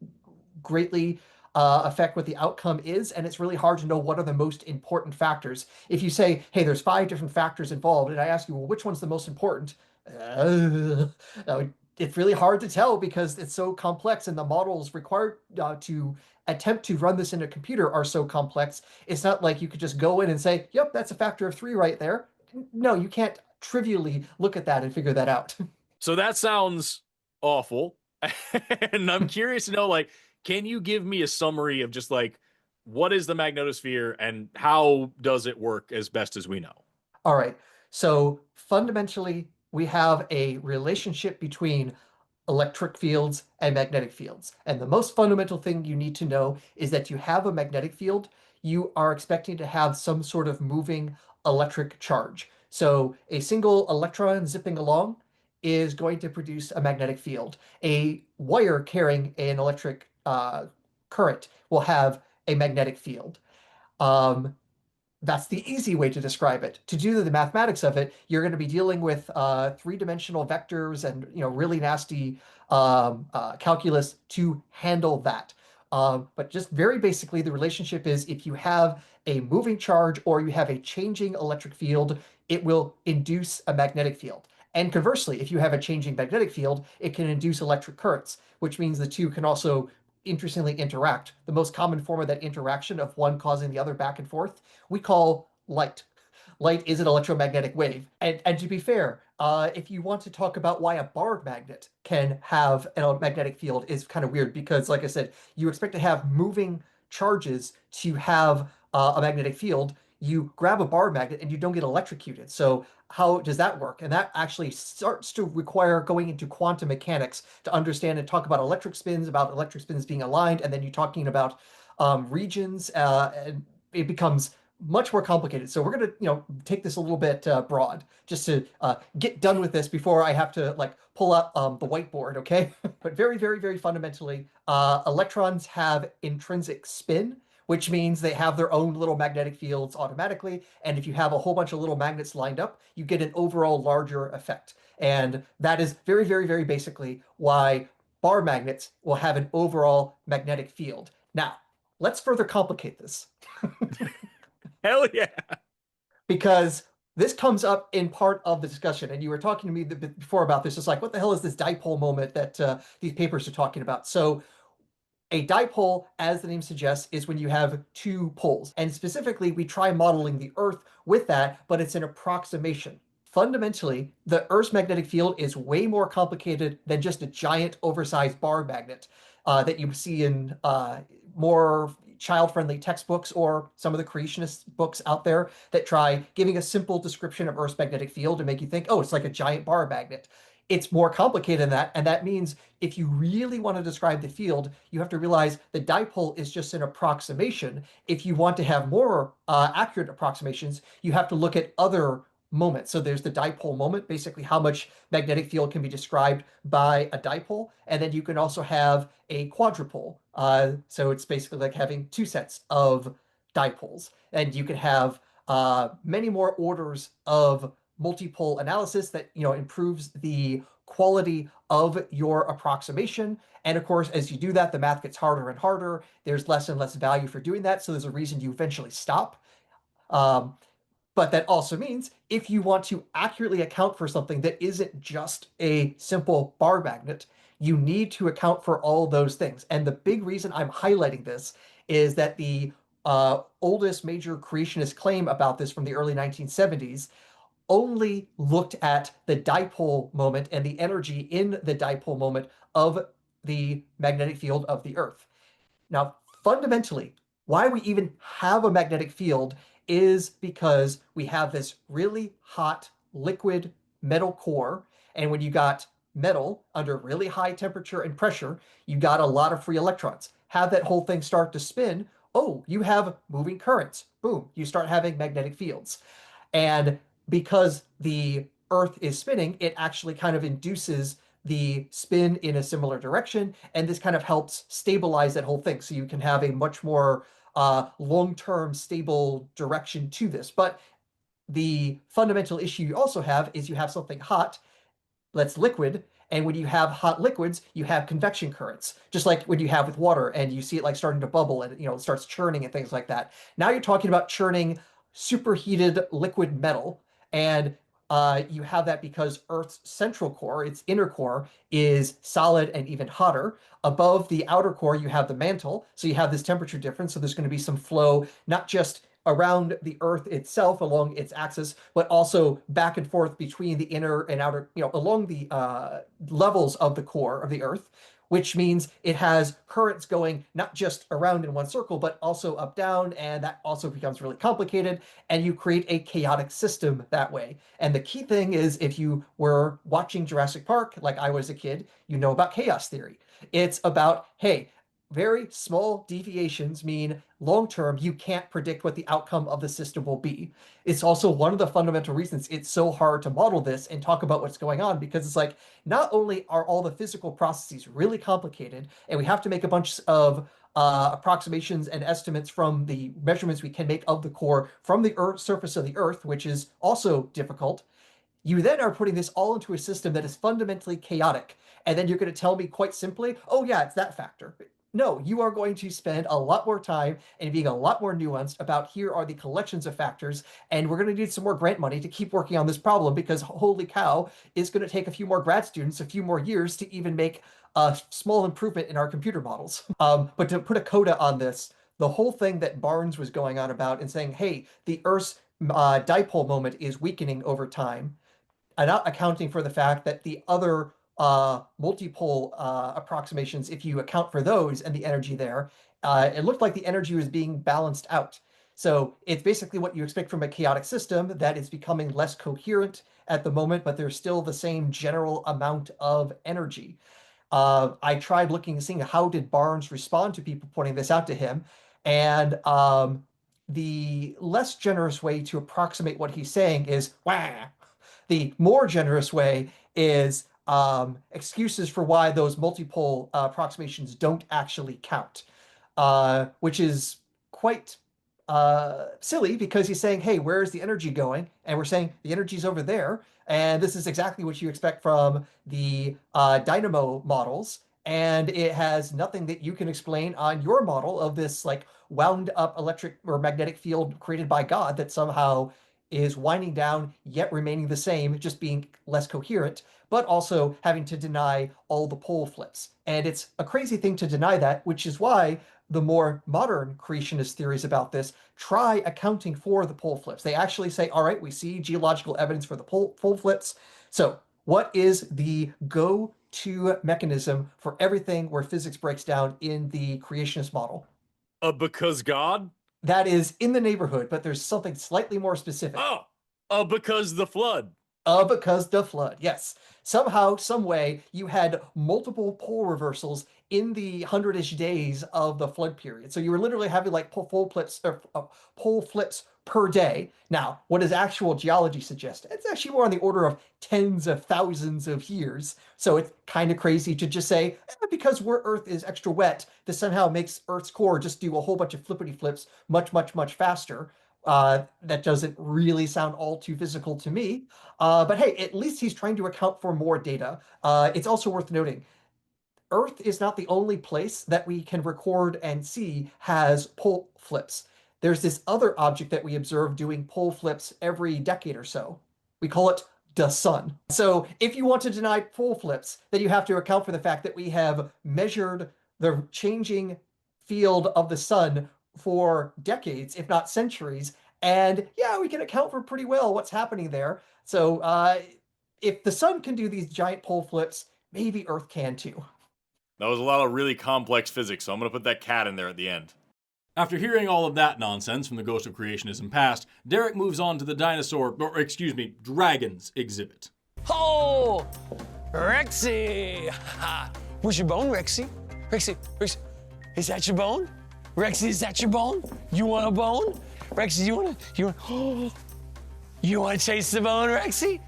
N: greatly affect what the outcome is, and it's really hard to know what are the most important factors. If you say, hey, there's 5 different factors involved, and I ask you, well, which one's the most important? It's really hard to tell because it's so complex, and the models required to attempt to run this in a computer are so complex. It's not like you could just go in and say, yep, that's a factor of 3 right there. No, you can't trivially look at that and figure that out.
A: So that sounds awful. And I'm curious to know, like, can you give me a summary of just like, what is the magnetosphere and how does it work as best as we know?
N: All right. So fundamentally, we have a relationship between electric fields and magnetic fields. And the most fundamental thing you need to know is that you have a magnetic field, you are expecting to have some sort of moving electric charge. So a single electron zipping along is going to produce a magnetic field. A wire carrying an electric current will have a magnetic field. That's the easy way to describe it. To do the mathematics of it, you're going to be dealing with 3-dimensional vectors and really nasty calculus to handle that. But just very basically, the relationship is if you have a moving charge or you have a changing electric field, it will induce a magnetic field. And conversely, if you have a changing magnetic field, it can induce electric currents, which means the two can also interestingly interact. The most common form of that interaction of one causing the other back and forth, we call light. Light is an electromagnetic wave. And to be fair, if you want to talk about why a bar magnet can have a magnetic field is kind of weird because, like I said, you expect to have moving charges to have a magnetic field. You grab a bar magnet and you don't get electrocuted. So how does that work? And that actually starts to require going into quantum mechanics to understand and talk about electric spins being aligned, and then you're talking about regions, and it becomes much more complicated. So we're going to, take this a little bit broad just to get done with this before I have to like pull up the whiteboard, okay? But very, very, very fundamentally, electrons have intrinsic spin, which means they have their own little magnetic fields automatically. And if you have a whole bunch of little magnets lined up, you get an overall larger effect. And that is very, very, very basically why bar magnets will have an overall magnetic field. Now, let's further complicate this.
A: Hell yeah.
N: Because this comes up in part of the discussion, and you were talking to me before about this. It's like, what the hell is this dipole moment that these papers are talking about? So a dipole, as the name suggests, is when you have two poles. And specifically, we try modeling the Earth with that, but it's an approximation. Fundamentally, the Earth's magnetic field is way more complicated than just a giant oversized bar magnet that you see in more child-friendly textbooks or some of the creationist books out there that try giving a simple description of Earth's magnetic field to make you think, oh, it's like a giant bar magnet. It's more complicated than that, and that means if you really want to describe the field, you have to realize the dipole is just an approximation. If you want to have more accurate approximations, you have to look at other moment. So there's the dipole moment, basically how much magnetic field can be described by a dipole. And then you can also have a quadrupole. So it's basically like having two sets of dipoles. And you can have many more orders of multipole analysis that improves the quality of your approximation. And of course, as you do that, the math gets harder and harder. There's less and less value for doing that. So there's a reason you eventually stop. But that also means if you want to accurately account for something that isn't just a simple bar magnet, you need to account for all those things. And the big reason I'm highlighting this is that the oldest major creationist claim about this from the early 1970s only looked at the dipole moment and the energy in the dipole moment of the magnetic field of the Earth. Now, fundamentally, why we even have a magnetic field is because we have this really hot liquid metal core. And when you got metal under really high temperature and pressure, you got a lot of free electrons. Have that whole thing start to spin. Oh, you have moving currents. Boom, you start having magnetic fields. And because the Earth is spinning, it actually kind of induces the spin in a similar direction. And this kind of helps stabilize that whole thing. So you can have a much more long-term stable direction to this. But the fundamental issue you also have is you have something hot that's liquid, and when you have hot liquids, you have convection currents, just like when you have with water, and you see it like starting to bubble and it starts churning and things like that. Now you're talking about churning superheated liquid metal, and you have that because Earth's central core, its inner core, is solid and even hotter. Above the outer core, you have the mantle. So you have this temperature difference. So there's going to be some flow, not just around the Earth itself along its axis, but also back and forth between the inner and outer, along the levels of the core of the Earth, which means it has currents going not just around in one circle, but also up, down, and that also becomes really complicated, and you create a chaotic system that way. And the key thing is, if you were watching Jurassic Park, like I was a kid, you know about chaos theory. It's about, hey, very small deviations mean long-term, you can't predict what the outcome of the system will be. It's also one of the fundamental reasons it's so hard to model this and talk about what's going on, because it's like, not only are all the physical processes really complicated, and we have to make a bunch of approximations and estimates from the measurements we can make of the core from the surface of the Earth, which is also difficult. You then are putting this all into a system that is fundamentally chaotic. And then you're going to tell me quite simply, oh yeah, it's that factor. No, you are going to spend a lot more time and being a lot more nuanced about here are the collections of factors, and we're going to need some more grant money to keep working on this problem, because holy cow, it's going to take a few more grad students, a few more years to even make a small improvement in our computer models. But to put a coda on this, the whole thing that Barnes was going on about and saying, hey, the Earth's dipole moment is weakening over time, and not accounting for the fact that the other multipole approximations, if you account for those and the energy there, it looked like the energy was being balanced out. So it's basically what you expect from a chaotic system that is becoming less coherent at the moment, but there's still the same general amount of energy. I tried seeing how did Barnes respond to people pointing this out to him. And the less generous way to approximate what he's saying is wah. The more generous way is excuses for why those multipole approximations don't actually count, which is quite silly because he's saying, hey, where's the energy going? And we're saying the energy's over there. And this is exactly what you expect from the dynamo models. And it has nothing that you can explain on your model of this like wound up electric or magnetic field created by God that somehow is winding down yet remaining the same, just being less coherent, but also having to deny all the pole flips. And it's a crazy thing to deny that, which is why the more modern creationist theories about this try accounting for the pole flips. They actually say, all right, we see geological evidence for the pole flips. So what is the go-to mechanism for everything where physics breaks down in the creationist model?
A: Because God?
N: That is in the neighborhood, but there's something slightly more specific.
A: Because the flood.
N: Because the flood, yes. Somehow, some way, you had multiple pole reversals in the 100-ish days of the flood period. So you were literally having like pole flips per day. Now, what does actual geology suggest? It's actually more on the order of tens of thousands of years. So it's kind of crazy to just say, because Earth is extra wet, this somehow makes Earth's core just do a whole bunch of flippity flips much, much, much faster. That doesn't really sound all too physical to me. But hey, at least he's trying to account for more data. It's also worth noting, Earth is not the only place that we can record and see has pole flips. There's this other object that we observe doing pole flips every decade or so. We call it the sun. So if you want to deny pole flips, then you have to account for the fact that we have measured the changing field of the sun for decades, if not centuries. And yeah, we can account for pretty well what's happening there. So if the sun can do these giant pole flips, maybe Earth can too.
A: That was a lot of really complex physics, so I'm going to put that cat in there at the end. After hearing all of that nonsense from the Ghost of Creationism past, Derek moves on to the dragons exhibit.
G: Oh, Rexy! Where's your bone, Rexy? Rexy, is that your bone? Rexy, is that your bone? You want a bone? Rexy, you want to chase the bone, Rexy?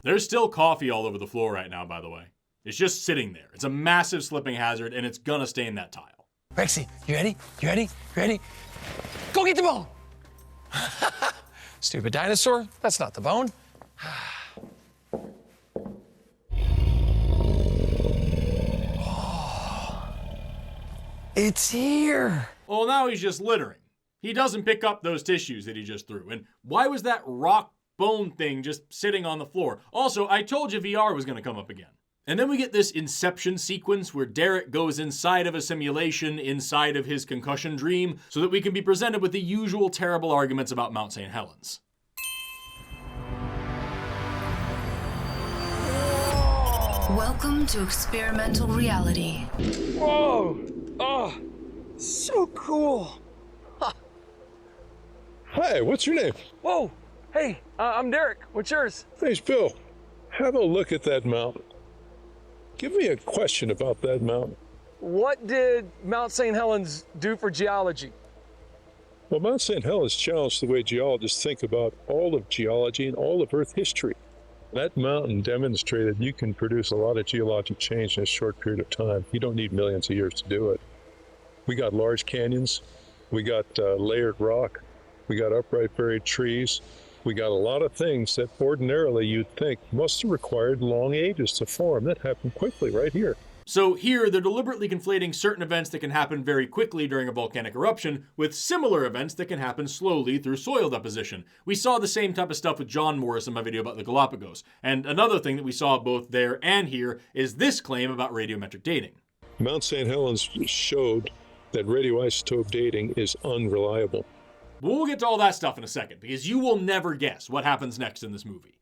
A: There's still coffee all over the floor right now, by the way. It's just sitting there. It's a massive slipping hazard, and it's gonna stain that tile.
G: Rexy, you ready? You ready? You ready? Go get the bone! Stupid dinosaur, that's not the bone. Oh, it's here.
A: Well, now he's just littering. He doesn't pick up those tissues that he just threw. And why was that rock bone thing just sitting on the floor? Also, I told you VR was gonna come up again. And then we get this inception sequence where Derek goes inside of a simulation inside of his concussion dream so that we can be presented with the usual terrible arguments about Mount St. Helens.
M: Welcome to experimental reality.
O: Whoa! Oh, so cool. Huh.
P: Hi, what's your name?
O: Whoa! Hey, I'm Derek. What's yours?
P: Name's Bill. Have a look at that mountain. Give me a question about that mountain.
O: What did Mount St. Helens do for geology?
P: Well, Mount St. Helens challenged the way geologists think about all of geology and all of Earth history. That mountain demonstrated you can produce a lot of geologic change in a short period of time. You don't need millions of years to do it. We got large canyons, we got layered rock, we got upright buried trees, we got a lot of things that ordinarily you'd think must have required long ages to form. That happened quickly right here.
A: So here, they're deliberately conflating certain events that can happen very quickly during a volcanic eruption with similar events that can happen slowly through soil deposition. We saw the same type of stuff with John Morris in my video about the Galapagos. And another thing that we saw both there and here is this claim about radiometric dating.
P: Mount St. Helens showed that radioisotope dating is unreliable.
A: But we'll get to all that stuff in a second, because you will never guess what happens next in this movie.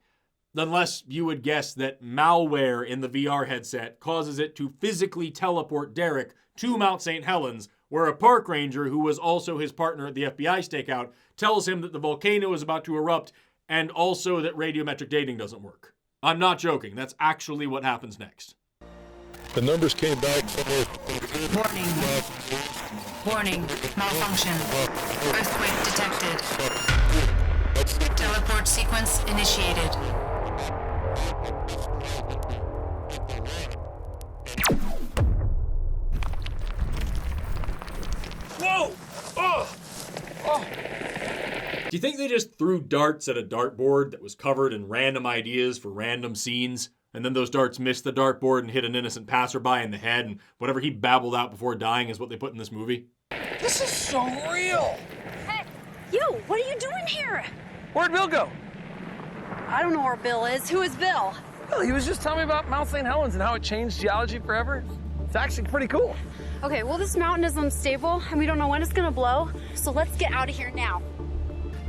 A: Unless you would guess that malware in the VR headset causes it to physically teleport Derek to Mount St. Helens, where a park ranger, who was also his partner at the FBI stakeout, tells him that the volcano is about to erupt and also that radiometric dating doesn't work. I'm not joking. That's actually what happens next.
P: The numbers came back.
M: Warning. Warning, malfunction. Earthquake detected. Teleport sequence initiated.
H: Whoa! Oh! Oh!
A: Do you think they just threw darts at a dartboard that was covered in random ideas for random scenes? And then those darts missed the dartboard and hit an innocent passerby in the head, and whatever he babbled out before dying is what they put in this movie?
O: This is so real.
C: Hey, you, what are you doing here?
O: Where'd Bill go?
C: I don't know where Bill is. Who is Bill?
O: Well, he was just telling me about Mount St. Helens and how it changed geology forever. It's actually pretty cool.
C: Okay, well, this mountain is unstable, and we don't know when it's gonna blow, so let's get out of here now.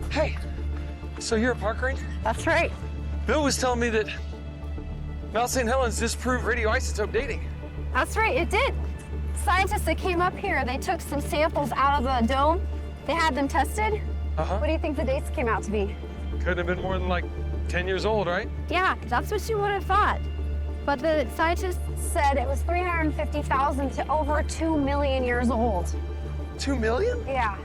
O: Hey, so you're a park ranger?
C: That's right.
O: Bill was telling me that Mount St. Helens disproved radioisotope dating.
Q: That's right, it did. Scientists that came up here, they took some samples out of the dome. They had them tested.
O: Uh-huh.
Q: What do you think the dates came out to be?
O: Couldn't have been more than like 10 years old, right?
Q: Yeah, that's what you would have thought. But the scientists said it was 350,000 to over 2 million years old.
O: 2 million?
Q: Yeah.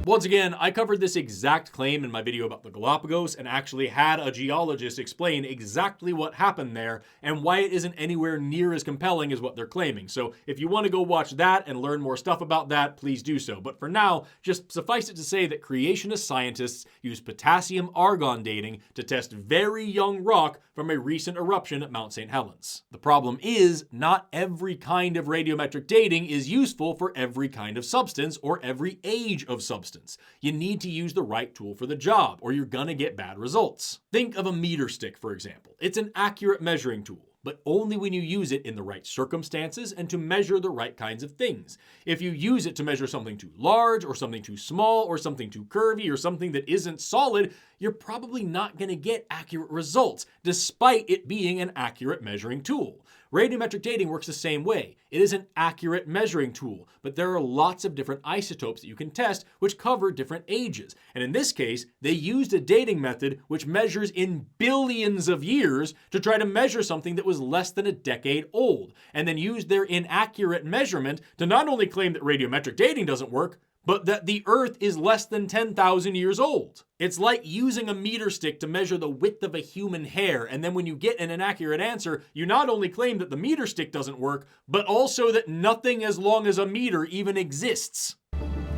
A: Once again, I covered this exact claim in my video about the Galapagos and actually had a geologist explain exactly what happened there and why it isn't anywhere near as compelling as what they're claiming. So if you want to go watch that and learn more stuff about that, please do so. But for now, just suffice it to say that creationist scientists use potassium-argon dating to test very young rock from a recent eruption at Mount St. Helens. The problem is, not every kind of radiometric dating is useful for every kind of substance or every age of substance. You need to use the right tool for the job, or you're gonna get bad results. Think of a meter stick, for example. It's an accurate measuring tool, but only when you use it in the right circumstances and to measure the right kinds of things. If you use it to measure something too large, or something too small, or something too curvy, or something that isn't solid, you're probably not gonna get accurate results, despite it being an accurate measuring tool. Radiometric dating works the same way. It is an accurate measuring tool, but there are lots of different isotopes that you can test which cover different ages. And in this case, they used a dating method which measures in billions of years to try to measure something that was less than a decade old, and then used their inaccurate measurement to not only claim that radiometric dating doesn't work, but that the Earth is less than 10,000 years old. It's like using a meter stick to measure the width of a human hair, and then when you get an inaccurate answer, you not only claim that the meter stick doesn't work, but also that nothing as long as a meter even exists.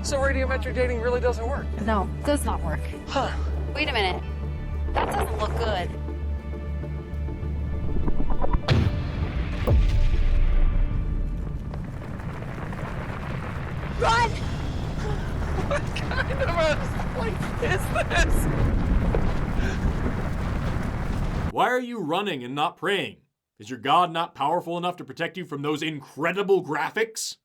O: So radiometric dating really doesn't work?
C: No, does not work.
O: Huh.
C: Wait a minute. That doesn't look good.
O: Run! What kind of a place is this?
A: Why are you running and not praying? Is your God not powerful enough to protect you from those incredible graphics?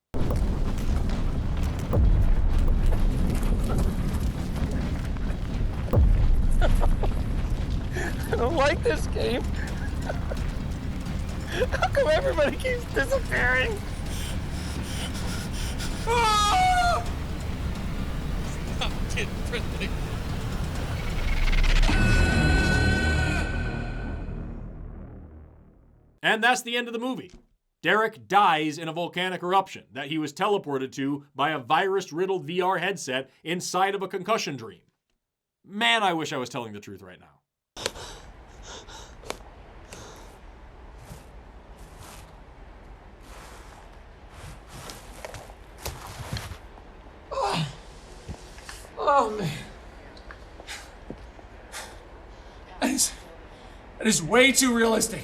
O: I don't like this game. How come everybody keeps disappearing? Ah! Stop getting pretty.
A: And that's the end of the movie. Derek dies in a volcanic eruption that he was teleported to by a virus-riddled VR headset inside of a concussion dream. Man, I wish I was telling the truth right now.
H: Oh, man. That is way too realistic.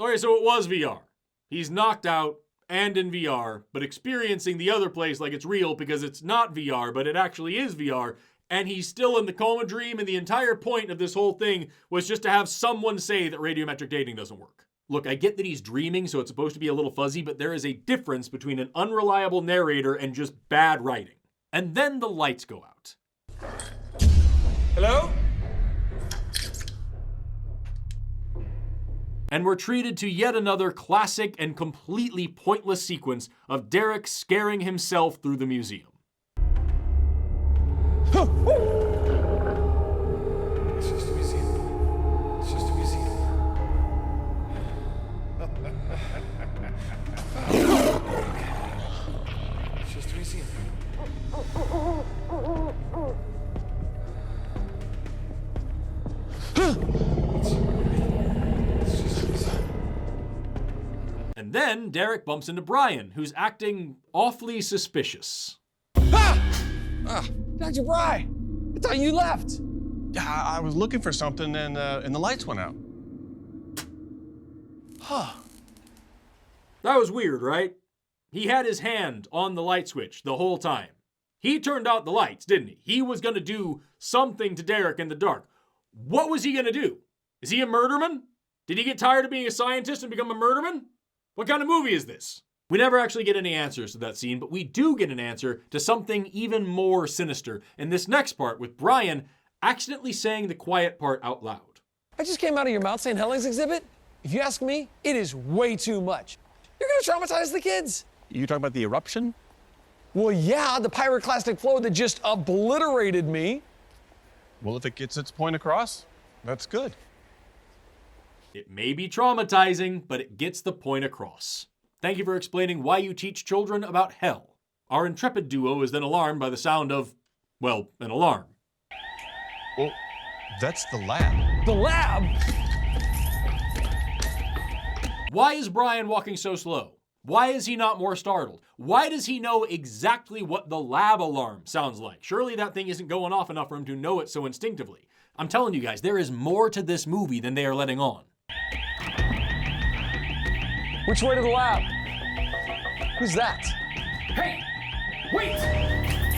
A: Okay, so it was VR. He's knocked out and in VR, but experiencing the other place like it's real because it's not VR, but it actually is VR, and he's still in the coma dream, and the entire point of this whole thing was just to have someone say that radiometric dating doesn't work. Look, I get that he's dreaming, so it's supposed to be a little fuzzy, but there is a difference between an unreliable narrator and just bad writing. And then the lights go out.
H: Hello?
A: And we're treated to yet another classic and completely pointless sequence of Derek scaring himself through the museum.
H: It's just a museum. It's just a museum. It's just a museum.
A: And then Derek bumps into Brian, who's acting awfully suspicious.
O: Dr. Bry, I thought you left.
K: Yeah, I was looking for something and the lights went out.
O: Huh.
A: That was weird, right? He had his hand on the light switch the whole time. He turned out the lights, didn't he? He was going to do something to Derek in the dark. What was he going to do? Is he a murderman? Did he get tired of being a scientist and become a murderman? What kind of movie is this? We never actually get any answers to that scene, but we do get an answer to something even more sinister in this next part with Brian accidentally saying the quiet part out loud.
O: I just came out of your Mount St. Helens exhibit. If you ask me, it is way too much. You're gonna traumatize the kids.
K: You talking about the eruption?
O: Well, yeah, the pyroclastic flow that just obliterated me.
K: Well, if it gets its point across, that's good.
A: It may be traumatizing, but it gets the point across. Thank you for explaining why you teach children about hell. Our intrepid duo is then alarmed by the sound of, well, an alarm.
K: Well, that's the lab.
O: The lab?
A: Why is Brian walking so slow? Why is he not more startled? Why does he know exactly what the lab alarm sounds like? Surely that thing isn't going off enough for him to know it so instinctively. I'm telling you guys, there is more to this movie than they are letting on.
O: Which way to the lab? Who's that?
A: Hey, wait!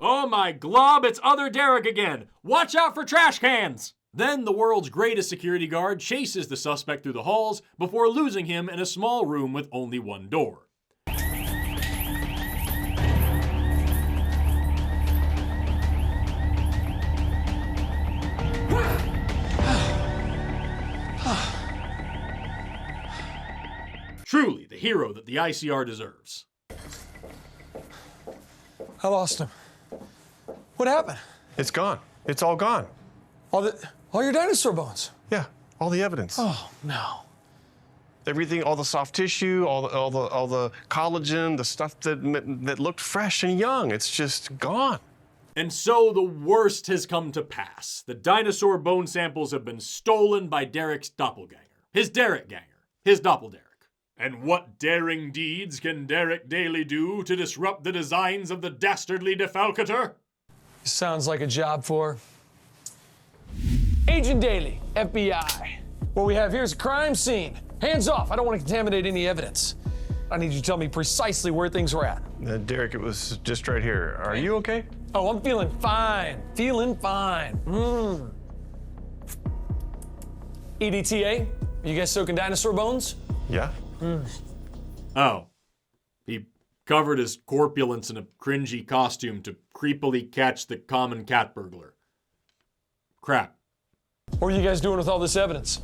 A: Oh my glob, it's other Derek again. Watch out for trash cans! Then the world's greatest security guard chases the suspect through the halls before losing him in a small room with only one door. Truly the hero that the ICR deserves.
O: I lost him. What happened?
K: It's gone. It's all gone.
O: All your dinosaur bones?
K: Yeah, all the evidence.
O: Oh, no.
K: Everything, all the soft tissue, all the collagen, the stuff that looked fresh and young, it's just gone.
A: And so the worst has come to pass. The dinosaur bone samples have been stolen by Derek's doppelganger. His Derek ganger. His doppelderek. And what daring deeds can Derek daily do to disrupt the designs of the dastardly defalcator?
O: Sounds like a job for Agent Daly, FBI. What we have here is a crime scene. Hands off, I don't want to contaminate any evidence. I need you to tell me precisely where things were at.
K: Derek, it was just right here. Are you okay?
O: Oh, I'm feeling fine. Feeling fine. EDTA, are you guys soaking dinosaur bones?
K: Yeah.
A: Oh. He covered his corpulence in a cringy costume to creepily catch the common cat burglar. Crap.
O: What are you guys doing with all this evidence?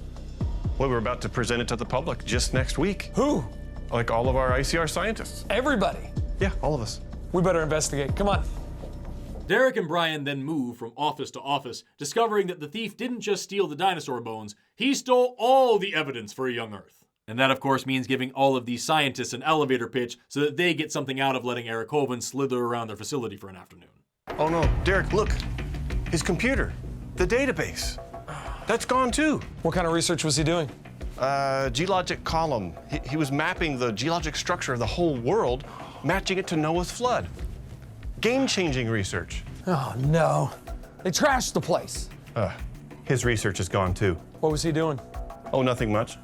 K: Well, we're about to present it to the public just next week.
O: Who?
K: Like all of our ICR scientists.
O: Everybody?
K: Yeah, all of us.
O: We better investigate. Come on.
A: Derek and Brian then move from office to office, discovering that the thief didn't just steal the dinosaur bones, he stole all the evidence for a young Earth. And that, of course, means giving all of these scientists an elevator pitch so that they get something out of letting Eric Hovind slither around their facility for an afternoon.
K: Oh no, Derek, look. His computer, the database. That's gone too.
O: What kind of research was he doing?
K: Geologic column. He was mapping the geologic structure of the whole world, matching it to Noah's flood. Game-changing research.
O: Oh no. They trashed the place.
K: His research is gone too.
O: What was he doing?
K: Oh, nothing much.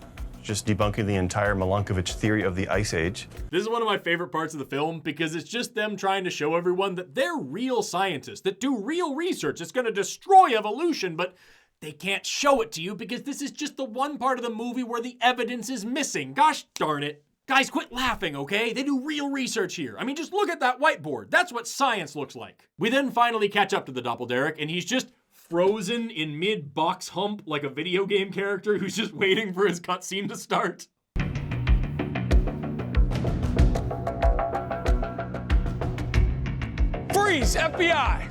K: Just debunking the entire Milankovitch theory of the Ice Age.
A: This is one of my favorite parts of the film because it's just them trying to show everyone that they're real scientists that do real research that's going to destroy evolution, but they can't show it to you because this is just the one part of the movie where the evidence is missing. Gosh darn it. Guys, quit laughing, okay? They do real research here. I mean, just look at that whiteboard. That's what science looks like. We then finally catch up to the doppelderek, and he's just frozen in mid-box hump like a video game character who's just waiting for his cutscene to start.
O: Freeze, FBI!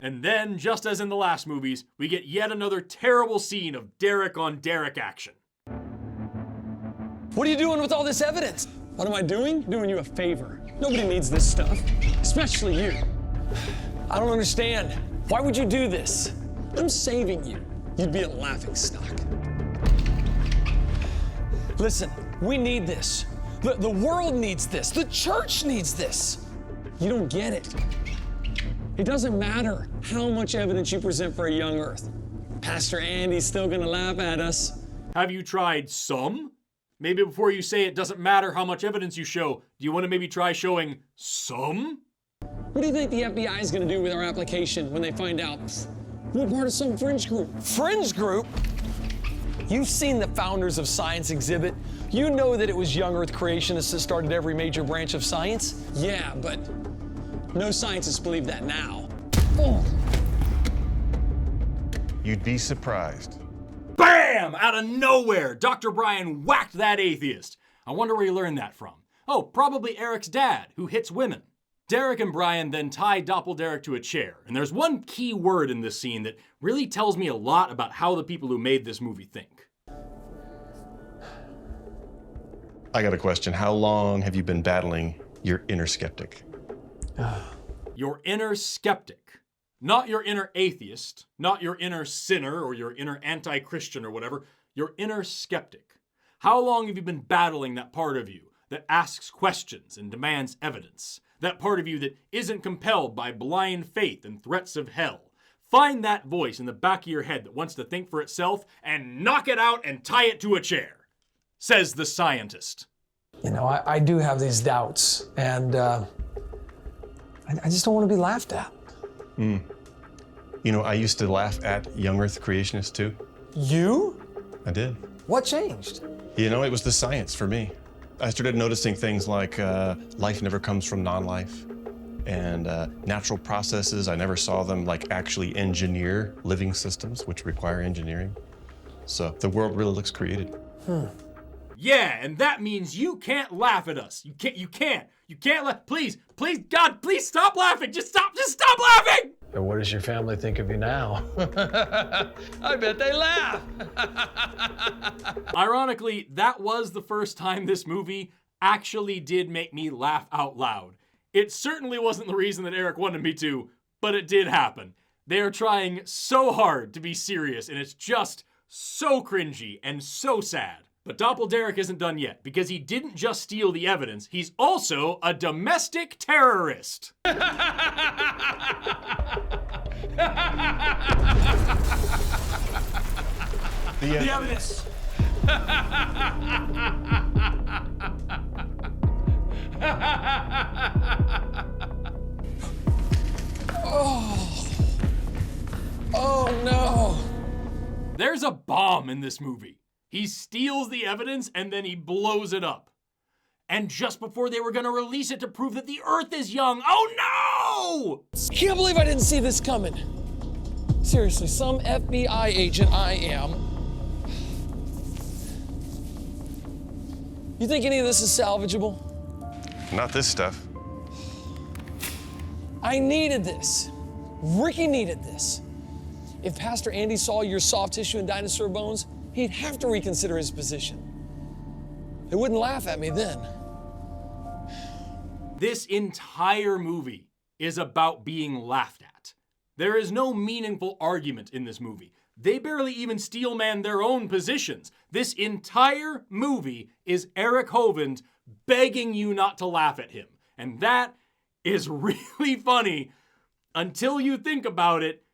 A: And then, just as in the last movies, we get yet another terrible scene of Derek on Derek action.
O: What are you doing with all this evidence? What am I doing? Doing you a favor. Nobody needs this stuff, especially you. I don't understand. Why would you do this? I'm saving you. you'd be a laughingstock. Listen, we need this. The world needs this. The church needs this. You don't get it. It doesn't matter how much evidence you present for a young Earth. Pastor Andy's still gonna laugh at us.
A: Have you tried some? Maybe before you say it doesn't matter how much evidence you show, do you want to maybe try showing some?
O: What do you think the FBI is gonna do with our application when they find out we're part of some fringe group? Fringe group? You've seen the Founders of Science exhibit. You know that it was young Earth creationists that started every major branch of science? Yeah, but no scientists believe that now. Oh.
K: You'd be surprised.
A: BAM! Out of nowhere, Dr. Brian whacked that atheist. I wonder where he learned that from. Oh, probably Eric's dad, who hits women. Derek and Brian then tie Doppelderek to a chair, and there's one key word in this scene that really tells me a lot about how the people who made this movie think.
K: I got a question. How long have you been battling your inner skeptic?
A: Your inner skeptic. Not your inner atheist, not your inner sinner or your inner anti-Christian or whatever, your inner skeptic. How long have you been battling that part of you that asks questions and demands evidence? That part of you that isn't compelled by blind faith and threats of hell? Find that voice in the back of your head that wants to think for itself and knock it out and tie it to a chair, says the scientist.
O: You know, I do have these doubts, and I just don't want to be laughed at.
K: You know, I used to laugh at young Earth creationists too.
O: You?
K: I did.
O: What changed?
K: You know, it was the science for me. I started noticing things like life never comes from non-life, and natural processes, I never saw them like actually engineer living systems, which require engineering. So the world really looks created.
A: Yeah, and that means you can't laugh at us. You can't laugh. Please, God, please stop laughing. Just stop laughing.
O: And what does your family think of you now? I bet they laugh.
A: Ironically, that was the first time this movie actually did make me laugh out loud. It certainly wasn't the reason that Eric wanted me to, but it did happen. They are trying so hard to be serious, and it's just so cringy and so sad. But Doppelderek isn't done yet, because he didn't just steal the evidence, he's also a domestic terrorist.
O: The evidence. Oh no.
A: There's a bomb in this movie. He steals the evidence and then he blows it up. And just before they were gonna release it to prove that the Earth is young, oh no!
O: Can't believe I didn't see this coming. Seriously, some FBI agent I am. You think any of this is salvageable?
K: Not this stuff.
O: I needed this. Ricky needed this. If Pastor Andy saw your soft tissue and dinosaur bones, he'd have to reconsider his position. He wouldn't laugh at me then.
A: This entire movie is about being laughed at. There is no meaningful argument in this movie. They barely even steelman their own positions. This entire movie is Eric Hovind begging you not to laugh at him. And that is really funny until you think about it,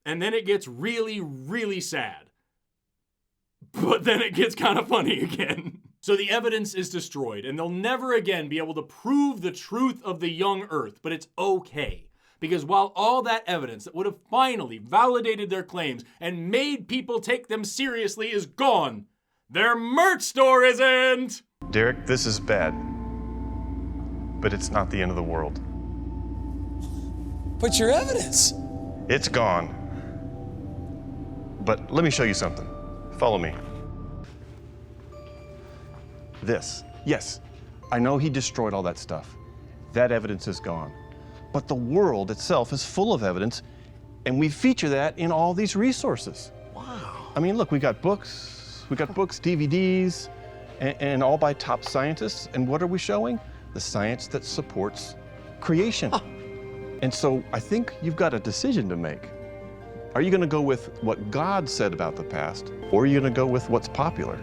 A: and then it gets really, really sad. But then it gets kind of funny again. So the evidence is destroyed, and they'll never again be able to prove the truth of the young Earth, but it's okay. Because while all that evidence that would have finally validated their claims and made people take them seriously is gone, their merch store isn't!
K: Derek, this is bad, but it's not the end of the world.
O: But your evidence?
K: It's gone. But let me show you something. Follow me. This. Yes, I know he destroyed all that stuff. That evidence is gone. But the world itself is full of evidence, and we feature that in all these resources. Wow. I mean, look, we got books, DVDs, and all by top scientists. And what are we showing? The science that supports creation. And so I think you've got a decision to make. Are you going to go with what God said about the past, or are you going to go with what's popular?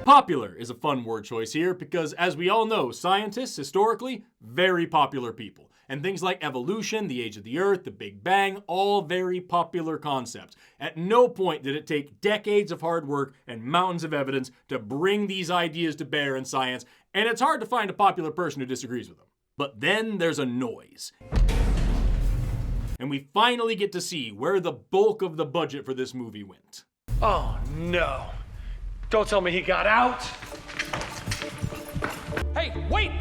A: Popular is a fun word choice here because, as we all know, scientists, historically, very popular people. And things like evolution, the age of the Earth, the Big Bang, all very popular concepts. At no point did it take decades of hard work and mountains of evidence to bring these ideas to bear in science, and it's hard to find a popular person who disagrees with them. But then there's a noise. And we finally get to see where the bulk of the budget for this movie went.
O: Oh no. Don't tell me he got out. Hey, wait!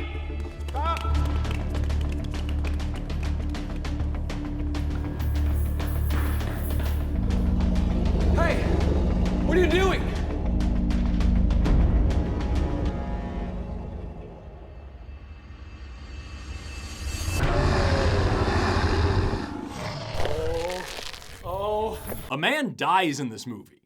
O: Hey, what are you doing?
A: A man dies in this movie.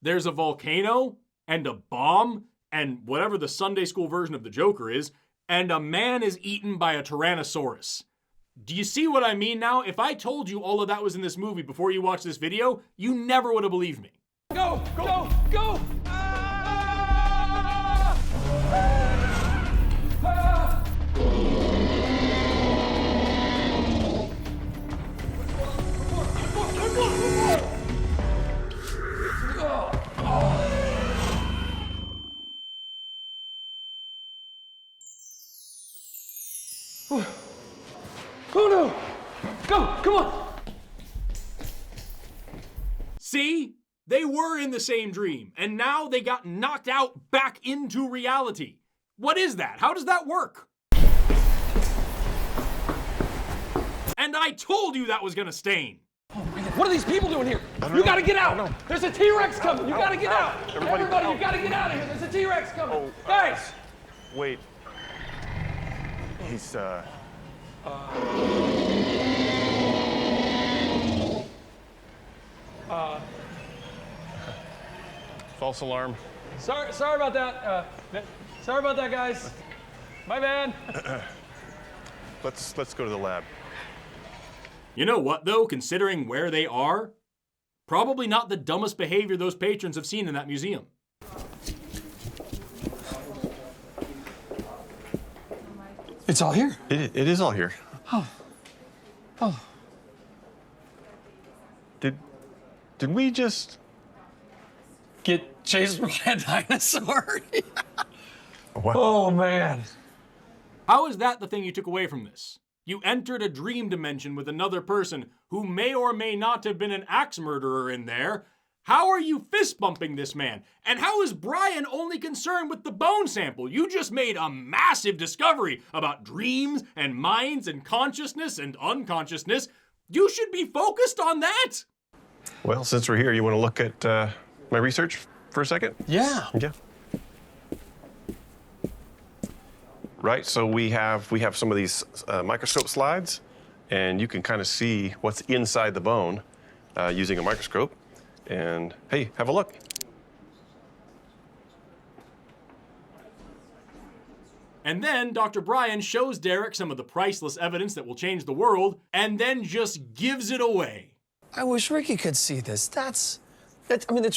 A: There's a volcano, and a bomb, and whatever the Sunday school version of the Joker is, and a man is eaten by a Tyrannosaurus. Do you see what I mean now? If I told you all of that was in this movie before you watched this video, you never would have believed me.
O: Go, go, go! Oh no! Go! Come on!
A: See? They were in the same dream, and now they got knocked out back into reality. What is that? How does that work? And I told you that was gonna stain.
O: Oh my God, what are these people doing here? You gotta get out! There's a T-Rex coming! You gotta get out! Everybody, you gotta get out of here! There's a T-Rex coming! Guys!
K: Wait. He's, false alarm.
O: Sorry about that. Sorry about that, guys. My bad.
K: Let's go to the lab.
A: You know what, though, considering where they are? Probably not the dumbest behavior those patrons have seen in that museum.
O: It's all here.
K: It is all here.
O: Oh. Oh.
K: Did we just
O: get chased by a dinosaur?
K: What?
O: Oh, man.
A: How is that the thing you took away from this? You entered a dream dimension with another person who may or may not have been an axe murderer in there. How are you fist bumping this man? And how is Brian only concerned with the bone sample? You just made a massive discovery about dreams and minds and consciousness and unconsciousness. You should be focused on that.
K: Well, since we're here, you want to look at my research for a second?
O: Yeah.
K: Yeah. Right, so we have some of these microscope slides, and you can kind of see what's inside the bone using a microscope. And hey, have a look.
A: And then Dr. Brian shows Derek some of the priceless evidence that will change the world, and then just gives it away.
O: I wish Ricky could see this. That's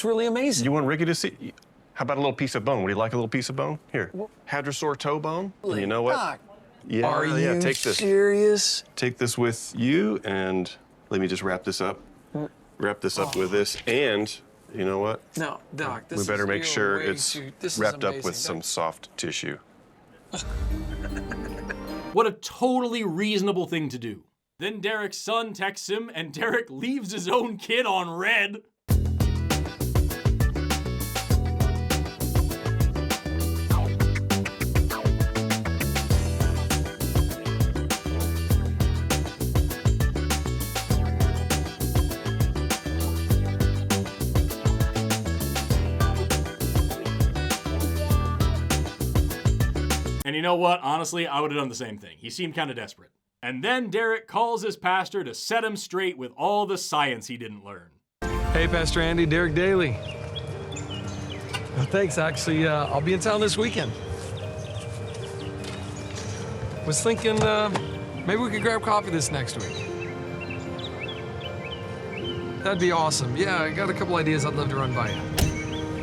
O: really amazing.
K: You want Ricky to see? How about a little piece of bone? Would you like a little piece of bone? Here, hadrosaur toe bone. And you know what?
O: Doc,
K: Yeah,
O: are you
K: take this.
O: serious?
K: Take this with you, and let me just wrap this up. Wrap this up with this, and you know what?
O: No, Doc, this
K: we better
O: is
K: make sure
O: way
K: it's
O: this is
K: wrapped up
O: amazing,
K: with some
O: Doc.
K: soft tissue.
A: What a totally reasonable thing to do. Then Derek's son texts him, and Derek leaves his own kid on red. And you know what? Honestly, I would have done the same thing. He seemed kind of desperate. And then Derek calls his pastor to set him straight with all the science he didn't learn.
O: Hey, Pastor Andy, Derek Daly. Well, thanks. Actually, I'll be in town this weekend. Was thinking maybe we could grab coffee this next week.
R: That'd be awesome. Yeah, I got a couple ideas I'd love to run by you.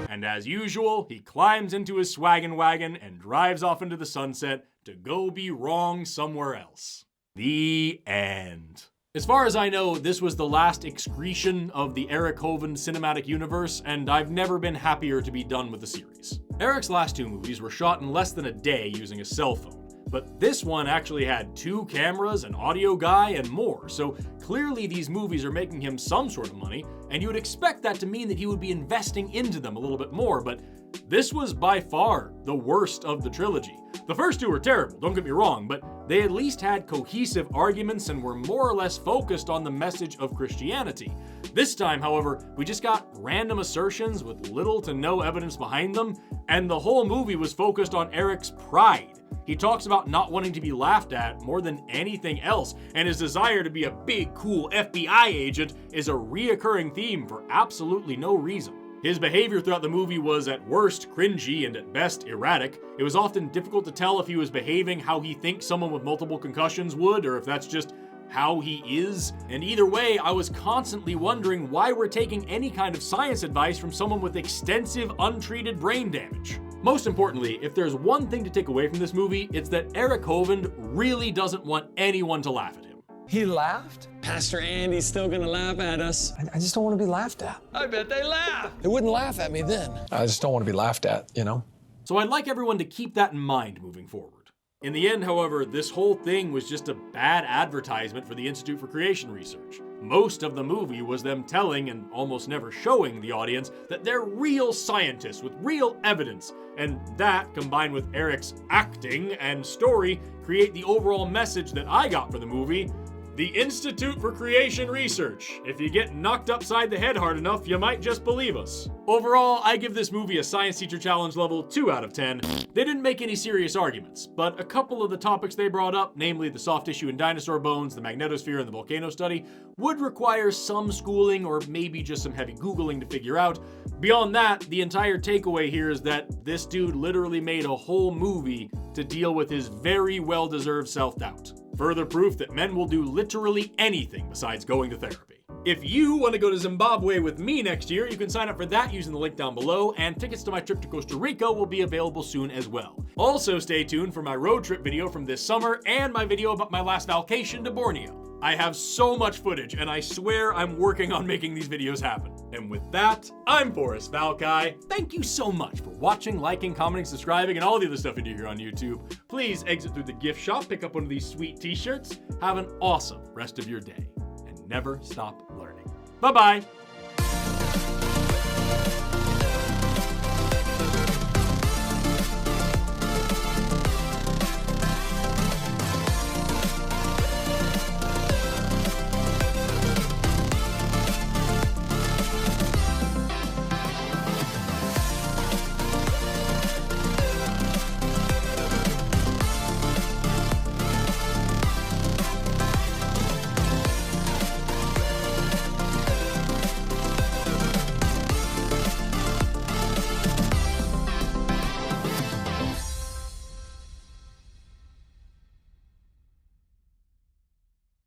A: And as usual, he climbs into his swaggin' wagon and drives off into the sunset to go be wrong somewhere else. The end. As far as I know, this was the last excretion of the Eric Hovind cinematic universe, and I've never been happier to be done with the series. Eric's last 2 movies were shot in less than a day using a cell phone, but this one actually had 2 cameras, an audio guy, and more, so clearly these movies are making him some sort of money, and you would expect that to mean that he would be investing into them a little bit more, but this was by far the worst of the trilogy. The first 2 were terrible, don't get me wrong, but they at least had cohesive arguments and were more or less focused on the message of Christianity. This time, however, we just got random assertions with little to no evidence behind them, and the whole movie was focused on Eric's pride. He talks about not wanting to be laughed at more than anything else, and his desire to be a big, cool FBI agent is a reoccurring theme for absolutely no reason. His behavior throughout the movie was at worst cringy and at best erratic. It was often difficult to tell if he was behaving how he thinks someone with multiple concussions would, or if that's just how he is. And either way, I was constantly wondering why we're taking any kind of science advice from someone with extensive untreated brain damage. Most importantly, if there's one thing to take away from this movie, it's that Eric Hovind really doesn't want anyone to laugh at him.
O: He laughed? Pastor Andy's still gonna laugh at us.
G: I just don't want to be laughed at.
O: I bet they laugh.
G: They wouldn't laugh at me then. I just don't want to be laughed at, you know?
A: So I'd like everyone to keep that in mind moving forward. In the end, however, this whole thing was just a bad advertisement for the Institute for Creation Research. Most of the movie was them telling and almost never showing the audience that they're real scientists with real evidence, and that, combined with Eric's acting and story, create the overall message that I got for the movie. The Institute for Creation Research. If you get knocked upside the head hard enough, you might just believe us. Overall, I give this movie a science teacher challenge level 2 out of 10. They didn't make any serious arguments, but a couple of the topics they brought up, namely the soft tissue in dinosaur bones, the magnetosphere, and the volcano study, would require some schooling or maybe just some heavy Googling to figure out. Beyond that, the entire takeaway here is that this dude literally made a whole movie to deal with his very well-deserved self-doubt. Further proof that men will do literally anything besides going to therapy. If you want to go to Zimbabwe with me next year, you can sign up for that using the link down below, and tickets to my trip to Costa Rica will be available soon as well. Also stay tuned for my road trip video from this summer and my video about my last vacation to Borneo. I have so much footage, and I swear I'm working on making these videos happen. And with that, I'm Forrest Valkai. Thank you so much for watching, liking, commenting, subscribing, and all the other stuff you do here on YouTube. Please exit through the gift shop, pick up one of these sweet t-shirts. Have an awesome rest of your day, and never stop learning. Bye-bye.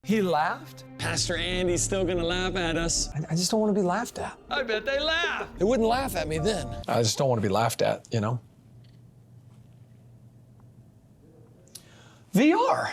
O: He laughed? Pastor Andy's still gonna laugh at us.
G: I just don't want to be laughed at.
O: I bet they laugh.
G: They wouldn't laugh at me then. I just don't want to be laughed at, you know?
O: VR.